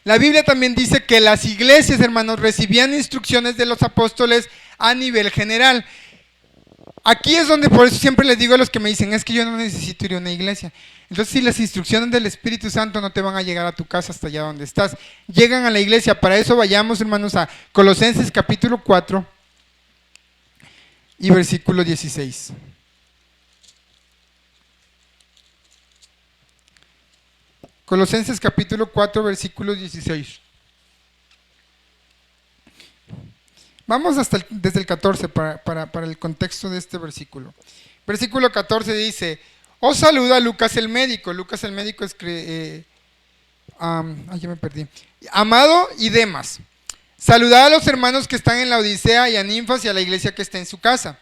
La Biblia también dice que las iglesias, hermanos, recibían instrucciones de los apóstoles a nivel general. Aquí es donde por eso siempre les digo a los que me dicen, es que yo no necesito ir a una iglesia. Entonces, si las instrucciones del Espíritu Santo no te van a llegar a tu casa hasta allá donde estás, llegan a la iglesia. Para eso vayamos, hermanos, a Colosenses capítulo 4 y versículo 16. Colosenses capítulo 4, versículo 16. Vamos desde el 14 para el contexto de este versículo. Versículo 14 dice, os saluda Lucas el médico. Lucas el médico es, ya me perdí. Amado y Demas. Saludad a los hermanos que están en la Odisea y a Ninfas y a la iglesia que está en su casa.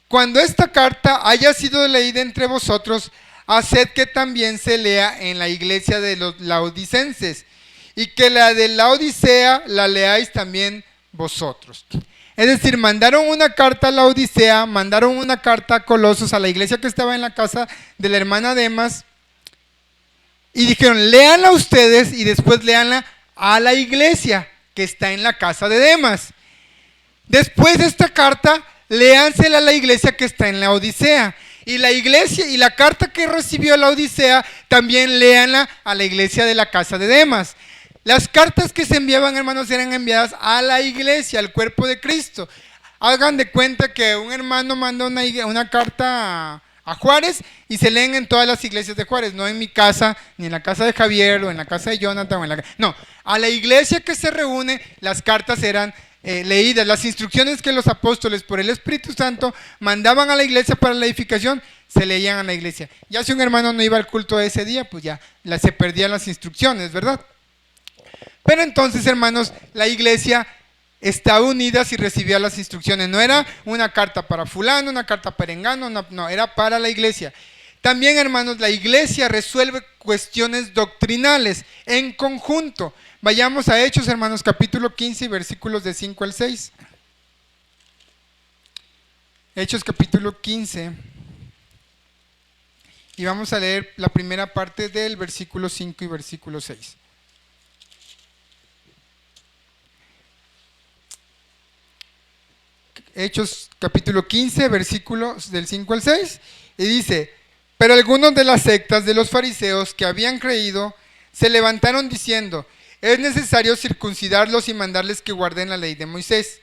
Cuando esta carta haya sido leída entre vosotros, haced que también se lea en la iglesia de los laodicenses, y que la de la Odisea la leáis también vosotros. Es decir, mandaron una carta a la Odisea, mandaron una carta a Colosos, a la iglesia que estaba en la casa de la hermana Demas, y dijeron, léanla ustedes y después léanla a la iglesia que está en la casa de Demas. Después de esta carta, léansela a la iglesia que está en la Odisea. Y la iglesia y la carta que recibió la Odisea, también léanla a la iglesia de la casa de Demas. Las cartas que se enviaban, hermanos, eran enviadas a la iglesia, al cuerpo de Cristo. Hagan de cuenta que un hermano manda una carta a Juárez y se leen en todas las iglesias de Juárez, no en mi casa, ni en la casa de Javier, o en la casa de Jonathan, no, a la iglesia que se reúne, las cartas eran leídas. Las instrucciones que los apóstoles por el Espíritu Santo mandaban a la iglesia para la edificación, se leían a la iglesia. Ya si un hermano no iba al culto ese día, pues ya se perdían las instrucciones, ¿verdad? Pero entonces, hermanos, la iglesia estaba unida y recibía las instrucciones. No era una carta para fulano, una carta para engano, no, era para la iglesia. También, hermanos, la iglesia resuelve cuestiones doctrinales en conjunto. Vayamos a Hechos, hermanos, capítulo 15, versículos de 5 al 6. Hechos capítulo 15. Y vamos a leer la primera parte del versículo 5 y versículo 6. Hechos capítulo 15, versículos del 5 al 6. Y dice, pero algunos de las sectas de los fariseos que habían creído se levantaron diciendo, es necesario circuncidarlos y mandarles que guarden la ley de Moisés.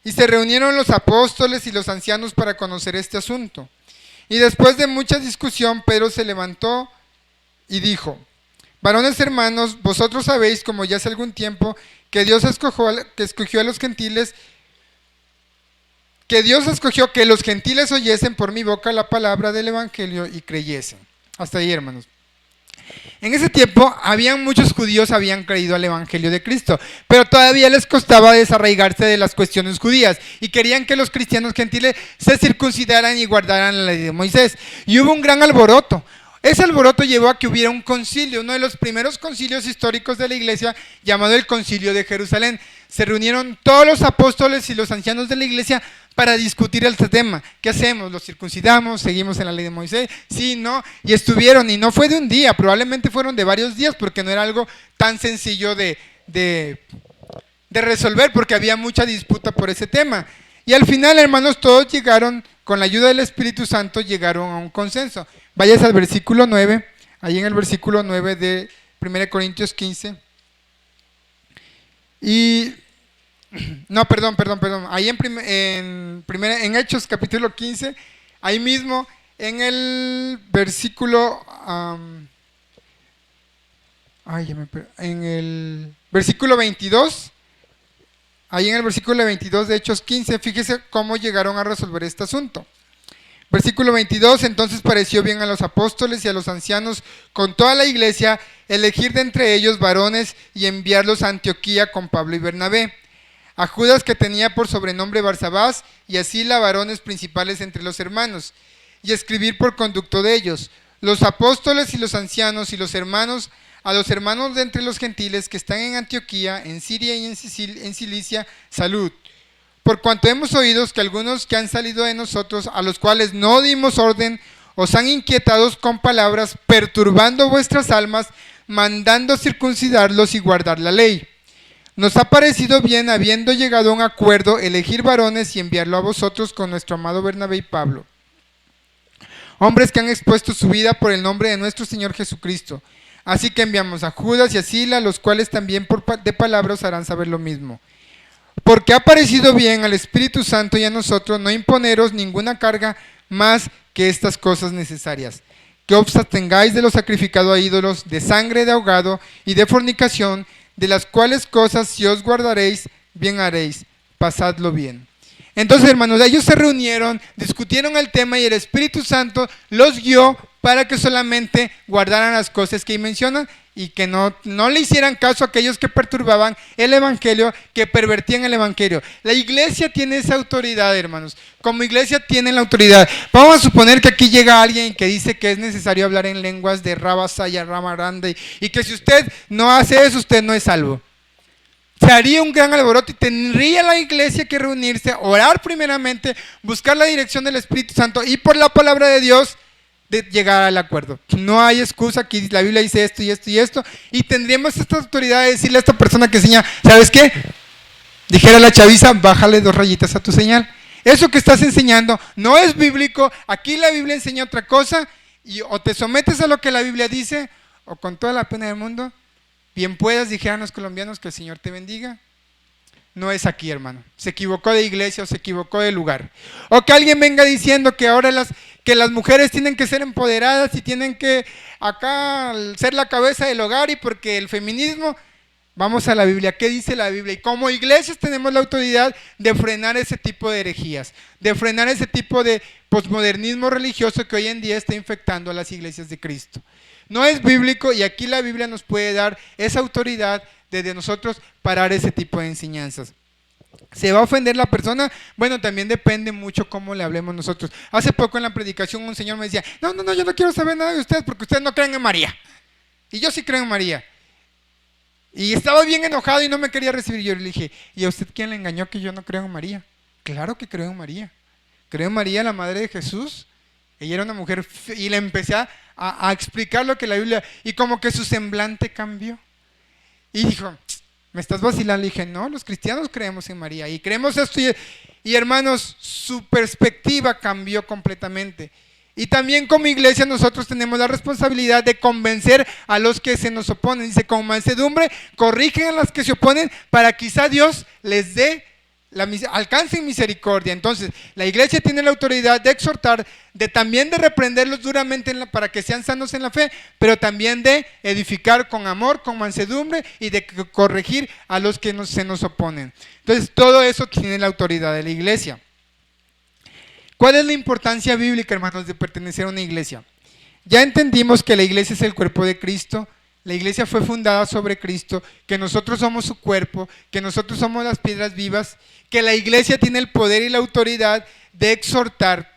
Y se reunieron los apóstoles y los ancianos para conocer este asunto. Y después de mucha discusión, Pedro se levantó y dijo, varones hermanos, vosotros sabéis, como ya hace algún tiempo, que Dios escogió a los gentiles, que Dios escogió que los gentiles oyesen por mi boca la palabra del evangelio y creyesen. Hasta ahí, hermanos. En ese tiempo, habían muchos judíos habían creído al evangelio de Cristo, pero todavía les costaba desarraigarse de las cuestiones judías y querían que los cristianos gentiles se circuncidaran y guardaran la ley de Moisés. Y hubo un gran alboroto. Ese alboroto llevó a que hubiera un concilio, uno de los primeros concilios históricos de la iglesia, llamado el Concilio de Jerusalén. Se reunieron todos los apóstoles y los ancianos de la iglesia para discutir este tema. ¿Qué hacemos? ¿Los circuncidamos? ¿Seguimos en la ley de Moisés? Sí, no. Y estuvieron, y no fue de un día, probablemente fueron de varios días, porque no era algo tan sencillo de resolver, porque había mucha disputa por ese tema. Y al final, hermanos, todos llegaron, con la ayuda del Espíritu Santo, llegaron a un consenso. Vayas al versículo 9, ahí en el versículo 9 de 1 Corintios 15. Y, no, perdón. Ahí en Hechos capítulo 15, ahí mismo, en el versículo, en el versículo 22, ahí en el versículo 22 de Hechos 15, fíjese cómo llegaron a resolver este asunto. Versículo 22, entonces pareció bien a los apóstoles y a los ancianos con toda la iglesia elegir de entre ellos varones y enviarlos a Antioquía con Pablo y Bernabé, a Judas, que tenía por sobrenombre Barsabás, y a Sila, varones principales entre los hermanos, y escribir por conducto de ellos, los apóstoles y los ancianos y los hermanos, a los hermanos de entre los gentiles que están en Antioquía, en Siria y en Cilicia, salud. Por cuanto hemos oído que algunos que han salido de nosotros, a los cuales no dimos orden, os han inquietado con palabras, perturbando vuestras almas, mandando circuncidarlos y guardar la ley. Nos ha parecido bien, habiendo llegado a un acuerdo, elegir varones y enviarlo a vosotros con nuestro amado Bernabé y Pablo, hombres que han expuesto su vida por el nombre de nuestro Señor Jesucristo. Así que enviamos a Judas y a Sila, los cuales también de palabras harán saber lo mismo. Porque ha parecido bien al Espíritu Santo y a nosotros no imponeros ninguna carga más que estas cosas necesarias: que os abstengáis de lo sacrificado a ídolos, de sangre de ahogado y de fornicación, de las cuales cosas si os guardaréis, bien haréis, pasadlo bien. Entonces, hermanos, ellos se reunieron, discutieron el tema y el Espíritu Santo los guió para que solamente guardaran las cosas que ahí mencionan y que no le hicieran caso a aquellos que perturbaban el Evangelio, que pervertían el Evangelio. La iglesia tiene esa autoridad, hermanos. Como iglesia tienen la autoridad. Vamos a suponer que aquí llega alguien que dice que es necesario hablar en lenguas de Rabasaya, Ramaranda, y que si usted no hace eso, usted no es salvo. Se haría un gran alboroto y tendría la iglesia que reunirse, orar primeramente, buscar la dirección del Espíritu Santo y por la palabra de Dios de llegar al acuerdo. No hay excusa, aquí la Biblia dice esto y esto y esto, y tendríamos esta autoridad de decirle a esta persona que enseña, ¿sabes qué? Dijera la chaviza, bájale 2 rayitas a tu señal. Eso que estás enseñando no es bíblico, aquí la Biblia enseña otra cosa, y o te sometes a lo que la Biblia dice, o con toda la pena del mundo, bien puedas, dijeran los colombianos, que el Señor te bendiga. No es aquí, hermano. Se equivocó de iglesia o se equivocó de lugar. O que alguien venga diciendo que ahora que las mujeres tienen que ser empoderadas y tienen que acá ser la cabeza del hogar, y porque el feminismo. Vamos a la Biblia. ¿Qué dice la Biblia? Y como iglesias tenemos la autoridad de frenar ese tipo de herejías, de frenar ese tipo de posmodernismo religioso que hoy en día está infectando a las iglesias de Cristo. No es bíblico, y aquí la Biblia nos puede dar esa autoridad de nosotros parar ese tipo de enseñanzas. ¿Se va a ofender la persona? Bueno, también depende mucho cómo le hablemos nosotros. Hace poco en la predicación un señor me decía, no, yo no quiero saber nada de ustedes porque ustedes no creen en María. Y yo sí creo en María. Y estaba bien enojado y no me quería recibir. Yo le dije, ¿y a usted quién le engañó que yo no creo en María? Claro que creo en María. Creo en María, la madre de Jesús. Ella era una mujer y le empecé a explicar lo que la Biblia, y como que su semblante cambió. Y dijo, ¿me estás vacilando? Le dije, no, los cristianos creemos en María y creemos esto. Y hermanos, su perspectiva cambió completamente. Y también como iglesia nosotros tenemos la responsabilidad de convencer a los que se nos oponen. Dice, con mansedumbre corrigen a los que se oponen para quizá Dios les dé alcancen misericordia. Entonces la iglesia tiene la autoridad de exhortar, de también de reprenderlos duramente para que sean sanos en la fe, pero también de edificar con amor, con mansedumbre, y de corregir a los que se nos oponen. Entonces todo eso tiene la autoridad de la iglesia. ¿Cuál es la importancia bíblica, hermanos, de pertenecer a una iglesia? Ya entendimos que la iglesia es el cuerpo de Cristo. La iglesia fue fundada sobre Cristo, que nosotros somos su cuerpo, que nosotros somos las piedras vivas, que la iglesia tiene el poder y la autoridad de exhortar.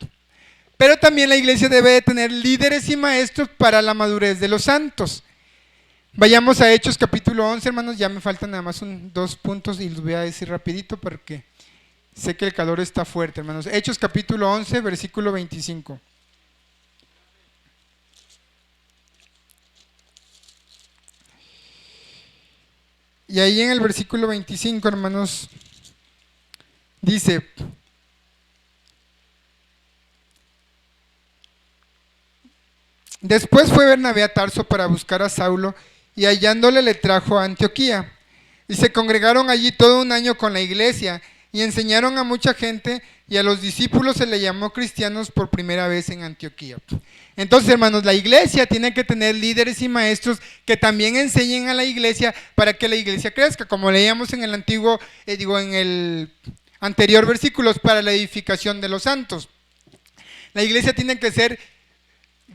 Pero también la iglesia debe de tener líderes y maestros para la madurez de los santos. Vayamos a Hechos capítulo 11, hermanos. Ya me faltan nada más 2 puntos y los voy a decir rapidito porque sé que el calor está fuerte, hermanos. Hechos capítulo 11, versículo 25. Y ahí en el versículo 25, hermanos, dice, después fue Bernabé a Tarso para buscar a Saulo, y hallándole le trajo a Antioquía. Y se congregaron allí todo un año con la iglesia, y enseñaron a mucha gente, y a los discípulos se le llamó cristianos por primera vez en Antioquía. Entonces, hermanos, la iglesia tiene que tener líderes y maestros que también enseñen a la iglesia para que la iglesia crezca, como leíamos en el en el anterior versículos, para la edificación de los santos. La iglesia tiene que ser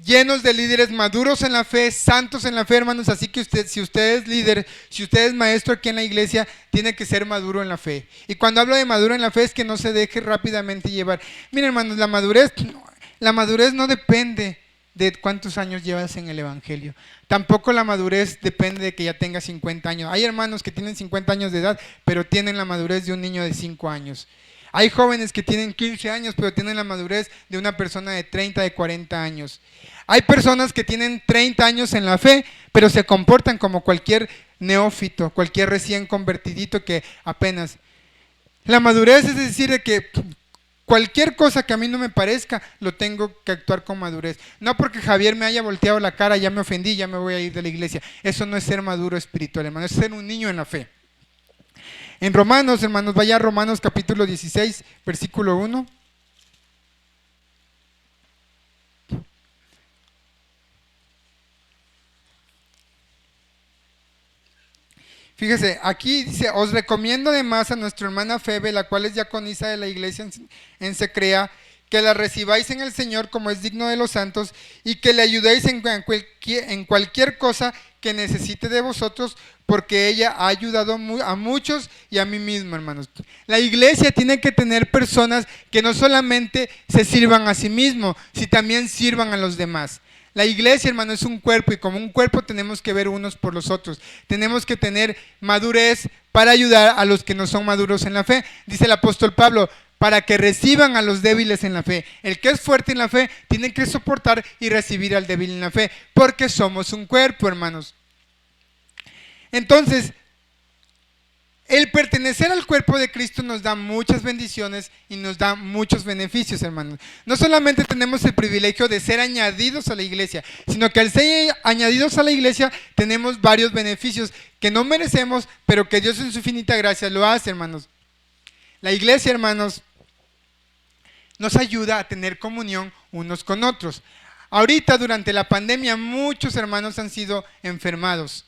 llenos de líderes maduros en la fe, santos en la fe, hermanos. Así que si usted es líder, si usted es maestro aquí en la iglesia, tiene que ser maduro en la fe. Y cuando hablo de maduro en la fe es que no se deje rápidamente llevar. Miren, hermanos, la madurez no depende de cuántos años llevas en el evangelio. Tampoco la madurez depende de que ya tengas 50 años. Hay hermanos que tienen 50 años de edad, pero tienen la madurez de un niño de 5 años. Hay jóvenes que tienen 15 años, pero tienen la madurez de una persona de 30, de 40 años. Hay personas que tienen 30 años en la fe, pero se comportan como cualquier neófito, cualquier recién convertidito que apenas. La madurez es decir, de que cualquier cosa que a mí no me parezca, lo tengo que actuar con madurez. No porque Javier me haya volteado la cara, ya me ofendí, ya me voy a ir de la iglesia. Eso no es ser maduro espiritual, hermano, es ser un niño en la fe. En Romanos, hermanos, vaya a Romanos capítulo 16, versículo 1. Fíjese, aquí dice, os recomiendo además a nuestra hermana Febe, la cual es diaconisa de la iglesia en Secrea, que la recibáis en el Señor como es digno de los santos y que le ayudéis en cualquier cosa que necesite de vosotros, porque ella ha ayudado a muchos y a mí mismo, hermanos. La iglesia tiene que tener personas que no solamente se sirvan a sí mismos, sino también sirvan a los demás. La iglesia, hermano, es un cuerpo y como un cuerpo tenemos que ver unos por los otros. Tenemos que tener madurez para ayudar a los que no son maduros en la fe. Dice el apóstol Pablo, para que reciban a los débiles en la fe. El que es fuerte en la fe tiene que soportar y recibir al débil en la fe, porque somos un cuerpo, hermanos. Entonces, el pertenecer al cuerpo de Cristo nos da muchas bendiciones y nos da muchos beneficios, hermanos. No solamente tenemos el privilegio de ser añadidos a la iglesia, sino que al ser añadidos a la iglesia tenemos varios beneficios que no merecemos, pero que Dios en su infinita gracia lo hace, hermanos. La iglesia, hermanos, nos ayuda a tener comunión unos con otros. Ahorita, durante la pandemia, muchos hermanos han sido enfermados.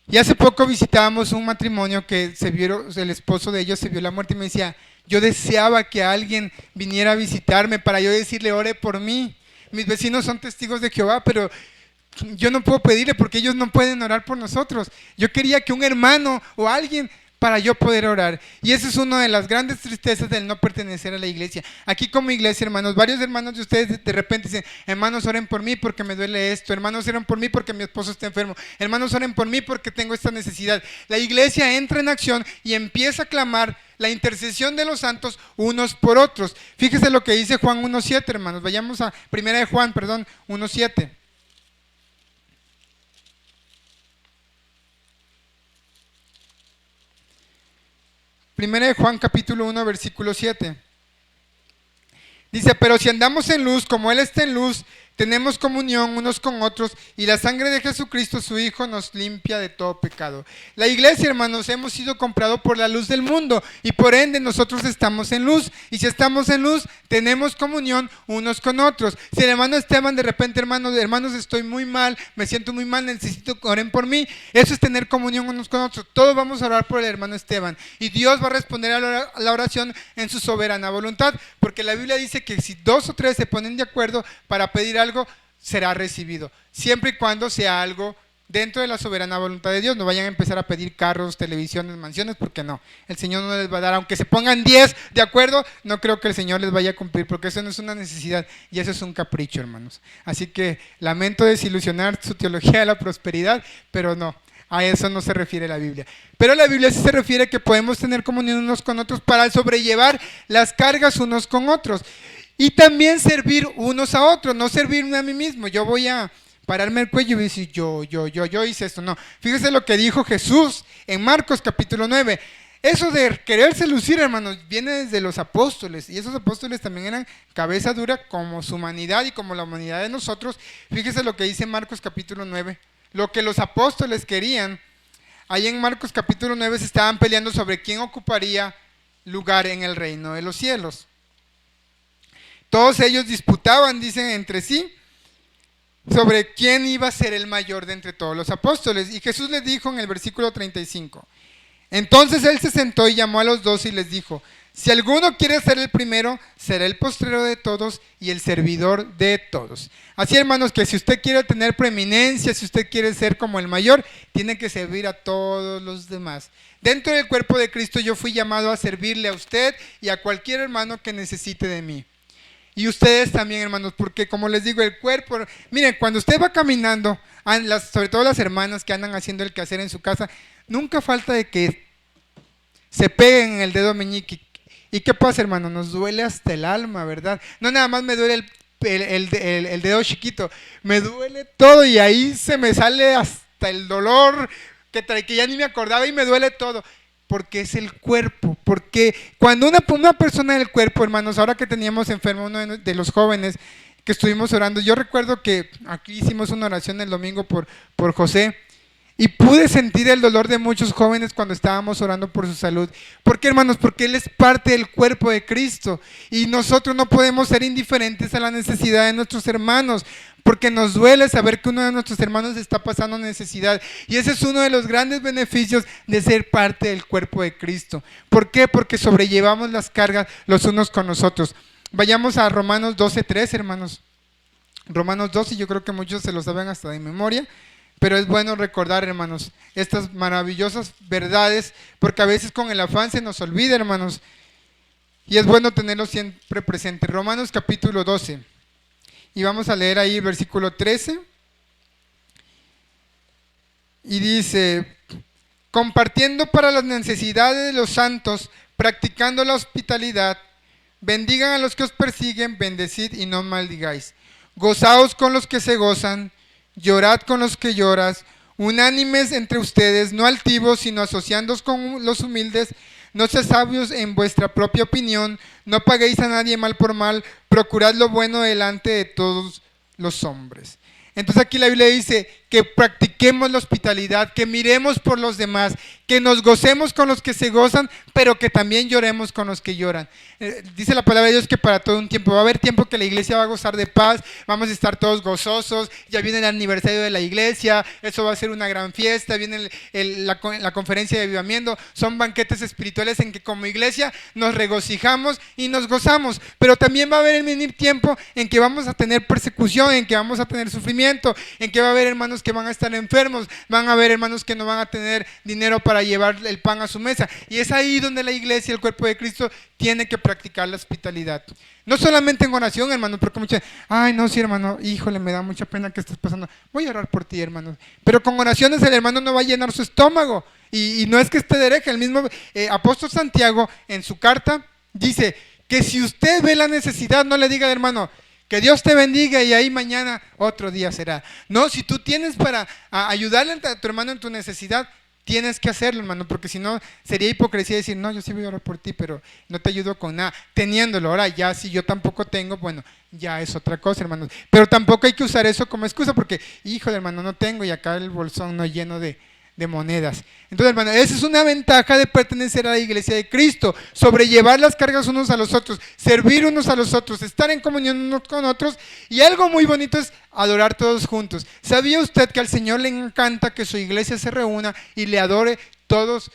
Y hace poco visitábamos un matrimonio que el esposo de ellos se vio la muerte y me decía, yo deseaba que alguien viniera a visitarme para yo decirle, ore por mí. Mis vecinos son testigos de Jehová, pero yo no puedo pedirle porque ellos no pueden orar por nosotros. Yo quería que un hermano o alguien para yo poder orar. Y esa es una de las grandes tristezas del no pertenecer a la iglesia. Aquí como iglesia, hermanos, varios hermanos de ustedes de repente dicen, hermanos, oren por mí porque me duele esto, hermanos, oren por mí porque mi esposo está enfermo, hermanos, oren por mí porque tengo esta necesidad. La iglesia entra en acción y empieza a clamar la intercesión de los santos unos por otros. Fíjese lo que dice Juan 1.7, hermanos. Vayamos a 1 Juan 1.7. Primera de Juan capítulo 1 versículo 7. Dice, pero si andamos en luz como Él está en luz, tenemos comunión unos con otros y la sangre de Jesucristo su Hijo nos limpia de todo pecado. La iglesia, hermanos, hemos sido comprados por la luz del mundo y por ende nosotros estamos en luz. Y si estamos en luz, tenemos comunión unos con otros. Si el hermano Esteban de repente, hermanos, estoy muy mal, me siento muy mal, necesito que oren por mí. Eso es tener comunión unos con otros. Todos vamos a orar por el hermano Esteban y Dios va a responder a la oración en su soberana voluntad, porque la Biblia dice que si 2 o 3 se ponen de acuerdo para pedir algo, será recibido, siempre y cuando sea algo dentro de la soberana voluntad de Dios. No vayan a empezar a pedir carros, televisiones, mansiones, porque no, el Señor no les va a dar, aunque se pongan 10 de acuerdo, no creo que el Señor les vaya a cumplir, porque eso no es una necesidad y eso es un capricho, hermanos. Así que lamento desilusionar su teología de la prosperidad, pero no, a eso no se refiere la Biblia. Pero la Biblia sí se refiere a que podemos tener comunión unos con otros para sobrellevar las cargas unos con otros. Y también servir unos a otros, no servirme a mí mismo. Yo voy a pararme el cuello y decir, yo hice esto. No, fíjese lo que dijo Jesús en Marcos capítulo 9. Eso de quererse lucir, hermanos, viene desde los apóstoles. Y esos apóstoles también eran cabeza dura como su humanidad y como la humanidad de nosotros. Fíjese lo que dice Marcos capítulo 9. Lo que los apóstoles querían. Ahí en Marcos capítulo 9 se estaban peleando sobre quién ocuparía lugar en el reino de los cielos. Todos ellos disputaban, dicen entre sí, sobre quién iba a ser el mayor de entre todos los apóstoles. Y Jesús les dijo en el versículo 35. Entonces él se sentó y llamó a los 12 y les dijo, Si alguno quiere ser el primero, será el postrero de todos y el servidor de todos. Así, hermanos, que si usted quiere tener preeminencia, si usted quiere ser como el mayor, tiene que servir a todos los demás. Dentro del cuerpo de Cristo yo fui llamado a servirle a usted y a cualquier hermano que necesite de mí. Y ustedes también, hermanos, porque como les digo, el cuerpo, miren, cuando usted va caminando, sobre todo las hermanas que andan haciendo el quehacer en su casa, nunca falta de que se peguen en el dedo meñique. ¿Y qué pasa, hermano? Nos duele hasta el alma, ¿verdad? No nada más me duele el dedo chiquito, me duele todo y ahí se me sale hasta el dolor que ya ni me acordaba y me duele todo. Porque es el cuerpo, porque cuando una persona del cuerpo, hermanos, ahora que teníamos enfermo uno de los jóvenes que estuvimos orando, yo recuerdo que aquí hicimos una oración el domingo por José y pude sentir el dolor de muchos jóvenes cuando estábamos orando por su salud. ¿Por qué, hermanos? Porque él es parte del cuerpo de Cristo y nosotros no podemos ser indiferentes a la necesidad de nuestros hermanos, porque nos duele saber que uno de nuestros hermanos está pasando necesidad. Y ese es uno de los grandes beneficios de ser parte del cuerpo de Cristo. ¿Por qué? Porque sobrellevamos las cargas los unos con los otros. Vayamos a Romanos 12:3, hermanos. Romanos 12, yo creo que muchos se lo saben hasta de memoria. Pero es bueno recordar, hermanos, estas maravillosas verdades, porque a veces con el afán se nos olvida, hermanos. Y es bueno tenerlo siempre presente. Romanos capítulo 12. Y vamos a leer ahí el versículo 13. Y dice, compartiendo para las necesidades de los santos, practicando la hospitalidad, bendigan a los que os persiguen, bendecid y no maldigáis. Gozaos con los que se gozan, llorad con los que lloras, unánimes entre ustedes, no altivos, sino asociándoos con los humildes. No seáis sabios en vuestra propia opinión, no paguéis a nadie mal por mal, procurad lo bueno delante de todos los hombres. Entonces aquí la Biblia dice que practiquemos la hospitalidad, que miremos por los demás, que nos gocemos con los que se gozan, pero que también lloremos con los que lloran. Dice la palabra de Dios que para todo un tiempo, va a haber tiempo que la iglesia va a gozar de paz, vamos a estar todos gozosos, ya viene el aniversario de la iglesia, eso va a ser una gran fiesta, viene la conferencia de avivamiento, son banquetes espirituales en que como iglesia nos regocijamos y nos gozamos, pero también va a haber el mismo tiempo en que vamos a tener persecución, en que vamos a tener sufrimiento, en que va a haber hermanos que van a estar enfermos, van a haber hermanos que no van a tener dinero para llevar el pan a su mesa, y es ahí donde la iglesia, el cuerpo de Cristo, tiene que practicar la hospitalidad. No solamente en oración, hermano, porque muchos, ay, no, sí, hermano, híjole, me da mucha pena que estés pasando. Voy a orar por ti, hermano. Pero con oraciones el hermano no va a llenar su estómago. Y no es que esté de hereje. El mismo apóstol Santiago, en su carta, dice que si usted ve la necesidad, no le diga al hermano, que Dios te bendiga y ahí mañana otro día será. No, si tú tienes para ayudarle a tu hermano en tu necesidad, tienes que hacerlo, hermano, porque si no sería hipocresía decir, no, yo sí voy a orar por ti, pero no te ayudo con nada, teniéndolo. Ahora ya si yo tampoco tengo, bueno, ya es otra cosa, hermanos. Pero tampoco hay que usar eso como excusa porque, híjole, hermano, no tengo y acá el bolsón no lleno de monedas. Entonces, hermano, esa es una ventaja de pertenecer a la iglesia de Cristo, sobrellevar las cargas unos a los otros, servir unos a los otros, estar en comunión unos con otros, y algo muy bonito es adorar todos juntos. ¿Sabía usted que al Señor le encanta que su iglesia se reúna y le adore todos,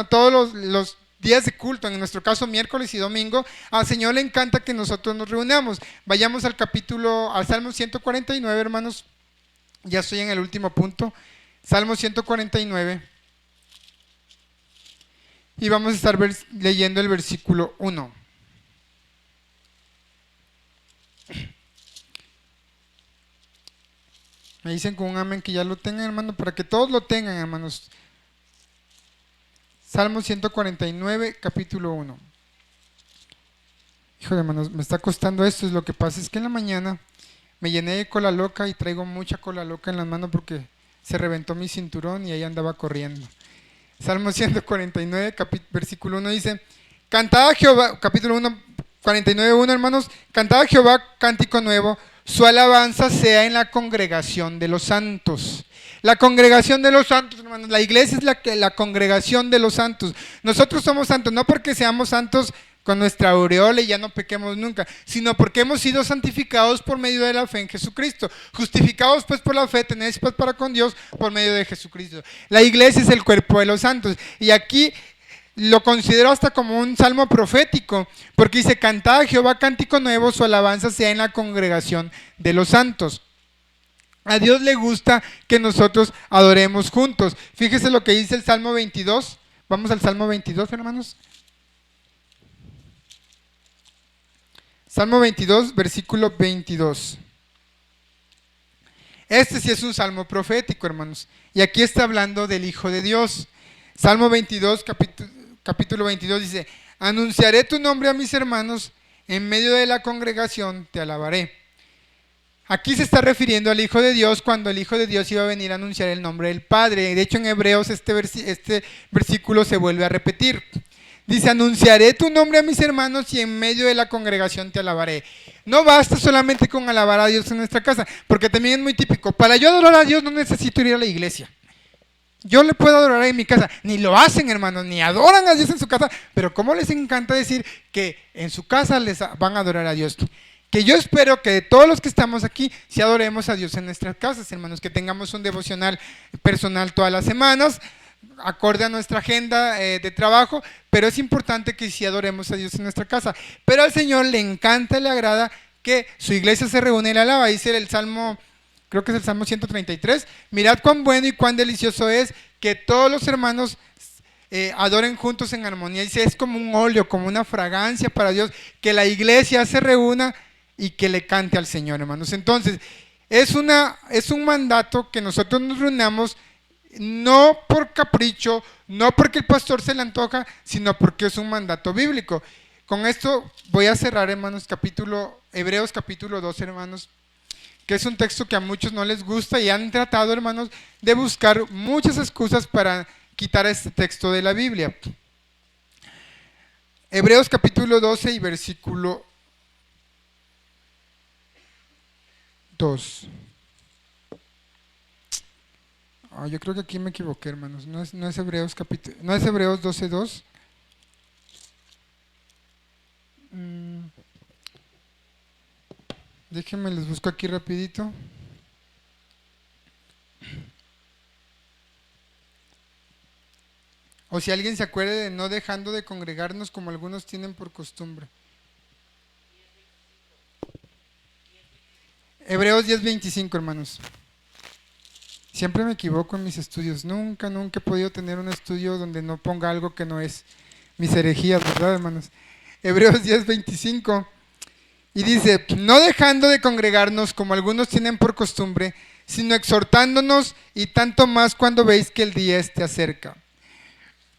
todos los días de culto, en nuestro caso miércoles y domingo? Al Señor le encanta que nosotros nos reunamos. Vayamos al Salmo 149, hermanos, ya estoy en el último punto. Salmo 149 y vamos a estar leyendo el versículo 1. Me dicen con un amén que ya lo tengan, hermano, para que todos lo tengan, hermanos. Salmo 149, capítulo 1. Híjole, hermanos, me está costando esto. Lo que pasa es que en la mañana me llené de cola loca y traigo mucha cola loca en las manos porque se reventó mi cinturón y ahí andaba corriendo. Salmo 149, versículo 1 dice, cantad a Jehová, capítulo 1, 49, 1, hermanos, cantad a Jehová cántico nuevo, su alabanza sea en la congregación de los santos. La congregación de los santos, hermanos, la iglesia es la congregación de los santos. Nosotros somos santos, no porque seamos santos con nuestra aureola y ya no pequemos nunca, sino porque hemos sido santificados por medio de la fe en Jesucristo. Justificados pues por la fe, tenéis paz para con Dios por medio de Jesucristo. La iglesia es el cuerpo de los santos. Y aquí lo considero hasta como un salmo profético, porque dice: cantad a Jehová cántico nuevo, su alabanza sea en la congregación de los santos. A Dios le gusta que nosotros adoremos juntos. Fíjese lo que dice el Salmo 22. Vamos al Salmo 22, hermanos. Salmo 22, versículo 22. Este sí es un salmo profético, hermanos. Y aquí está hablando del Hijo de Dios. Salmo 22, capítulo 22 dice: anunciaré tu nombre a mis hermanos, en medio de la congregación te alabaré. Aquí se está refiriendo al Hijo de Dios, cuando el Hijo de Dios iba a venir a anunciar el nombre del Padre. De hecho, en Hebreos este versículo se vuelve a repetir. Dice: anunciaré tu nombre a mis hermanos y en medio de la congregación te alabaré. No basta solamente con alabar a Dios en nuestra casa, porque también es muy típico. Para yo adorar a Dios no necesito ir a la iglesia. Yo le puedo adorar en mi casa. Ni lo hacen, hermanos, ni adoran a Dios en su casa. Pero cómo les encanta decir que en su casa les van a adorar a Dios. Que yo espero que todos los que estamos aquí, si adoremos a Dios en nuestras casas, hermanos, que tengamos un devocional personal todas las semanas, acorde a nuestra agenda de trabajo, pero es importante que sí adoremos a Dios en nuestra casa. Pero al Señor le encanta, le agrada que su iglesia se reúne y la alaba. Dice el Salmo, creo que es el Salmo 133, mirad cuán bueno y cuán delicioso es que todos los hermanos adoren juntos en armonía. Dice, es como un óleo, como una fragancia para Dios, que la iglesia se reúna y que le cante al Señor, hermanos. Entonces, es un mandato que nosotros nos reunamos no por capricho, no porque el pastor se le antoja, sino porque es un mandato bíblico. Con esto voy a cerrar, hermanos, Hebreos capítulo 2, hermanos, que es un texto que a muchos no les gusta y han tratado, hermanos, de buscar muchas excusas para quitar este texto de la Biblia. Hebreos capítulo 12 y versículo 2. Yo creo que aquí me equivoqué, hermanos. No es Hebreos 12:2. Déjenme les busco aquí rapidito. O si alguien se acuerda de no dejando de congregarnos como algunos tienen por costumbre. Hebreos 10:25, hermanos. Siempre me equivoco en mis estudios. Nunca he podido tener un estudio donde no ponga algo que no es. Mis herejías, ¿verdad, hermanos? Hebreos 10:25. Y dice, no dejando de congregarnos como algunos tienen por costumbre, sino exhortándonos, y tanto más cuando veis que el día esté cerca.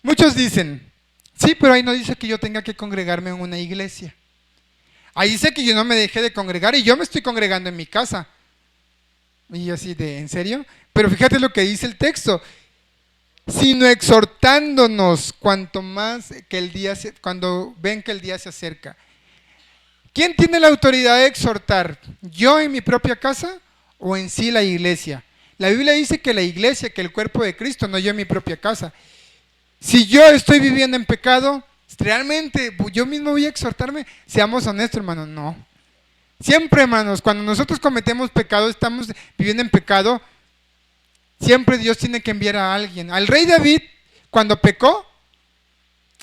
Muchos dicen, sí, pero ahí no dice que yo tenga que congregarme en una iglesia. Ahí dice que yo no me deje de congregar y yo me estoy congregando en mi casa. Y así de, ¿en serio? Pero fíjate lo que dice el texto. Sino exhortándonos cuanto más que cuando ven que el día se acerca. ¿Quién tiene la autoridad de exhortar? ¿Yo en mi propia casa o en sí la iglesia? La Biblia dice que la iglesia, que el cuerpo de Cristo, no yo en mi propia casa. Si yo estoy viviendo en pecado, realmente yo mismo voy a exhortarme. Seamos honestos, hermanos, no. Siempre, hermanos, cuando nosotros cometemos pecado, estamos viviendo en pecado, siempre Dios tiene que enviar a alguien. Al rey David, cuando pecó,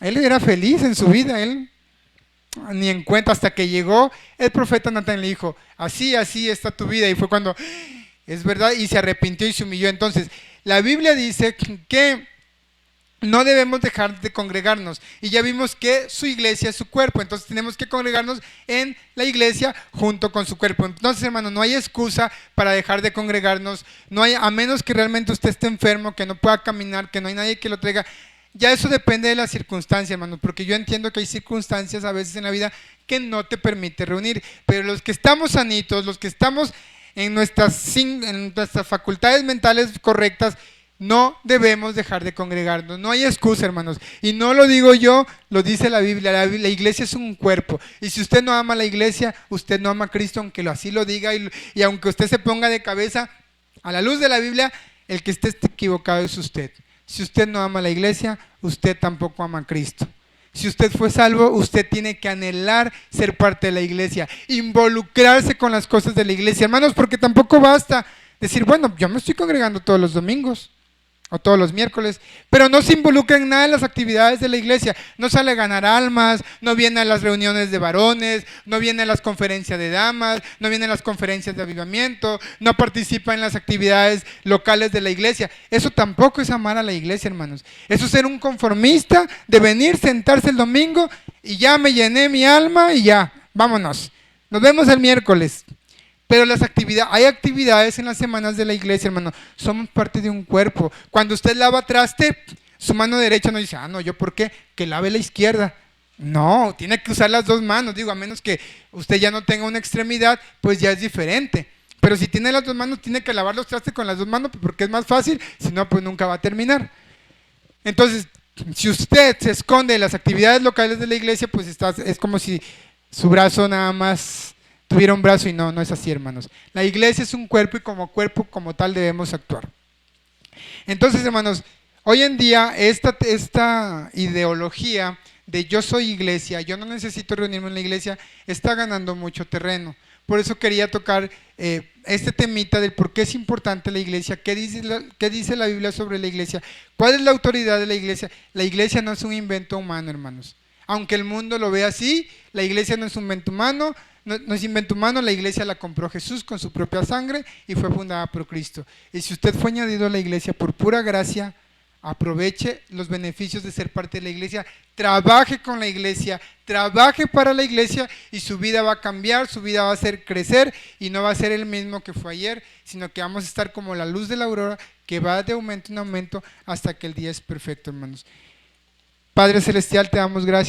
él era feliz en su vida, él ni en cuenta, hasta que llegó el profeta Natán, le dijo, así está tu vida, y fue cuando, es verdad, y se arrepintió y se humilló. Entonces, la Biblia dice que no debemos dejar de congregarnos, y ya vimos que su iglesia es su cuerpo, entonces tenemos que congregarnos en la iglesia junto con su cuerpo. Entonces, hermano, no hay excusa para dejar de congregarnos, a menos que realmente usted esté enfermo, que no pueda caminar, que no hay nadie que lo traiga. Ya eso depende de las circunstancias, hermanos, porque yo entiendo que hay circunstancias a veces en la vida que no te permite reunir, pero los que estamos sanitos, los que estamos en nuestras facultades mentales correctas, no debemos dejar de congregarnos. No hay excusa, hermanos. Y no lo digo yo, lo dice la Biblia. La iglesia es un cuerpo. Y si usted no ama la iglesia, usted no ama a Cristo, aunque así lo diga. Y aunque usted se ponga de cabeza, a la luz de la Biblia, el que esté equivocado es usted. Si usted no ama la iglesia, usted tampoco ama a Cristo. Si usted fue salvo, usted tiene que anhelar ser parte de la iglesia, involucrarse con las cosas de la iglesia, hermanos, porque tampoco basta decir, bueno, yo me estoy congregando todos los domingos. o todos los miércoles, pero no se involucra en nada en las actividades de la iglesia. No sale a ganar almas, no viene a las reuniones de varones, no viene a las conferencias de damas, no viene a las conferencias de avivamiento, no participa en las actividades locales de la iglesia. Eso tampoco es amar a la iglesia, hermanos. Eso es ser un conformista de venir, sentarse el domingo y ya me llené mi alma y ya, vámonos. Nos vemos el miércoles. Pero hay actividades en las semanas de la iglesia, hermano. Somos parte de un cuerpo. Cuando usted lava traste, su mano derecha no dice, no, ¿yo por qué? Que lave la izquierda. No, tiene que usar las dos manos. Digo, a menos que usted ya no tenga una extremidad, pues ya es diferente. Pero si tiene las dos manos, tiene que lavar los trastes con las dos manos porque es más fácil. Si no, pues nunca va a terminar. Entonces, si usted se esconde de las actividades locales de la iglesia, pues es como si su brazo nada más tuviera un brazo y no es así, hermanos. La iglesia es un cuerpo y como cuerpo como tal debemos actuar. Entonces, hermanos, hoy en día esta ideología de yo soy iglesia, yo no necesito reunirme en la iglesia, está ganando mucho terreno. Por eso quería tocar este temita del por qué es importante la iglesia, qué dice la Biblia sobre la iglesia, cuál es la autoridad de la iglesia. La iglesia no es un invento humano, hermanos. Aunque el mundo lo vea así, la iglesia no es un invento humano. No es invento humano, la iglesia la compró Jesús con su propia sangre y fue fundada por Cristo. Y si usted fue añadido a la iglesia por pura gracia, aproveche los beneficios de ser parte de la iglesia, trabaje con la iglesia, trabaje para la iglesia y su vida va a cambiar, su vida va a hacer crecer y no va a ser el mismo que fue ayer, sino que vamos a estar como la luz de la aurora que va de aumento en aumento hasta que el día es perfecto, hermanos. Padre Celestial, te damos gracias.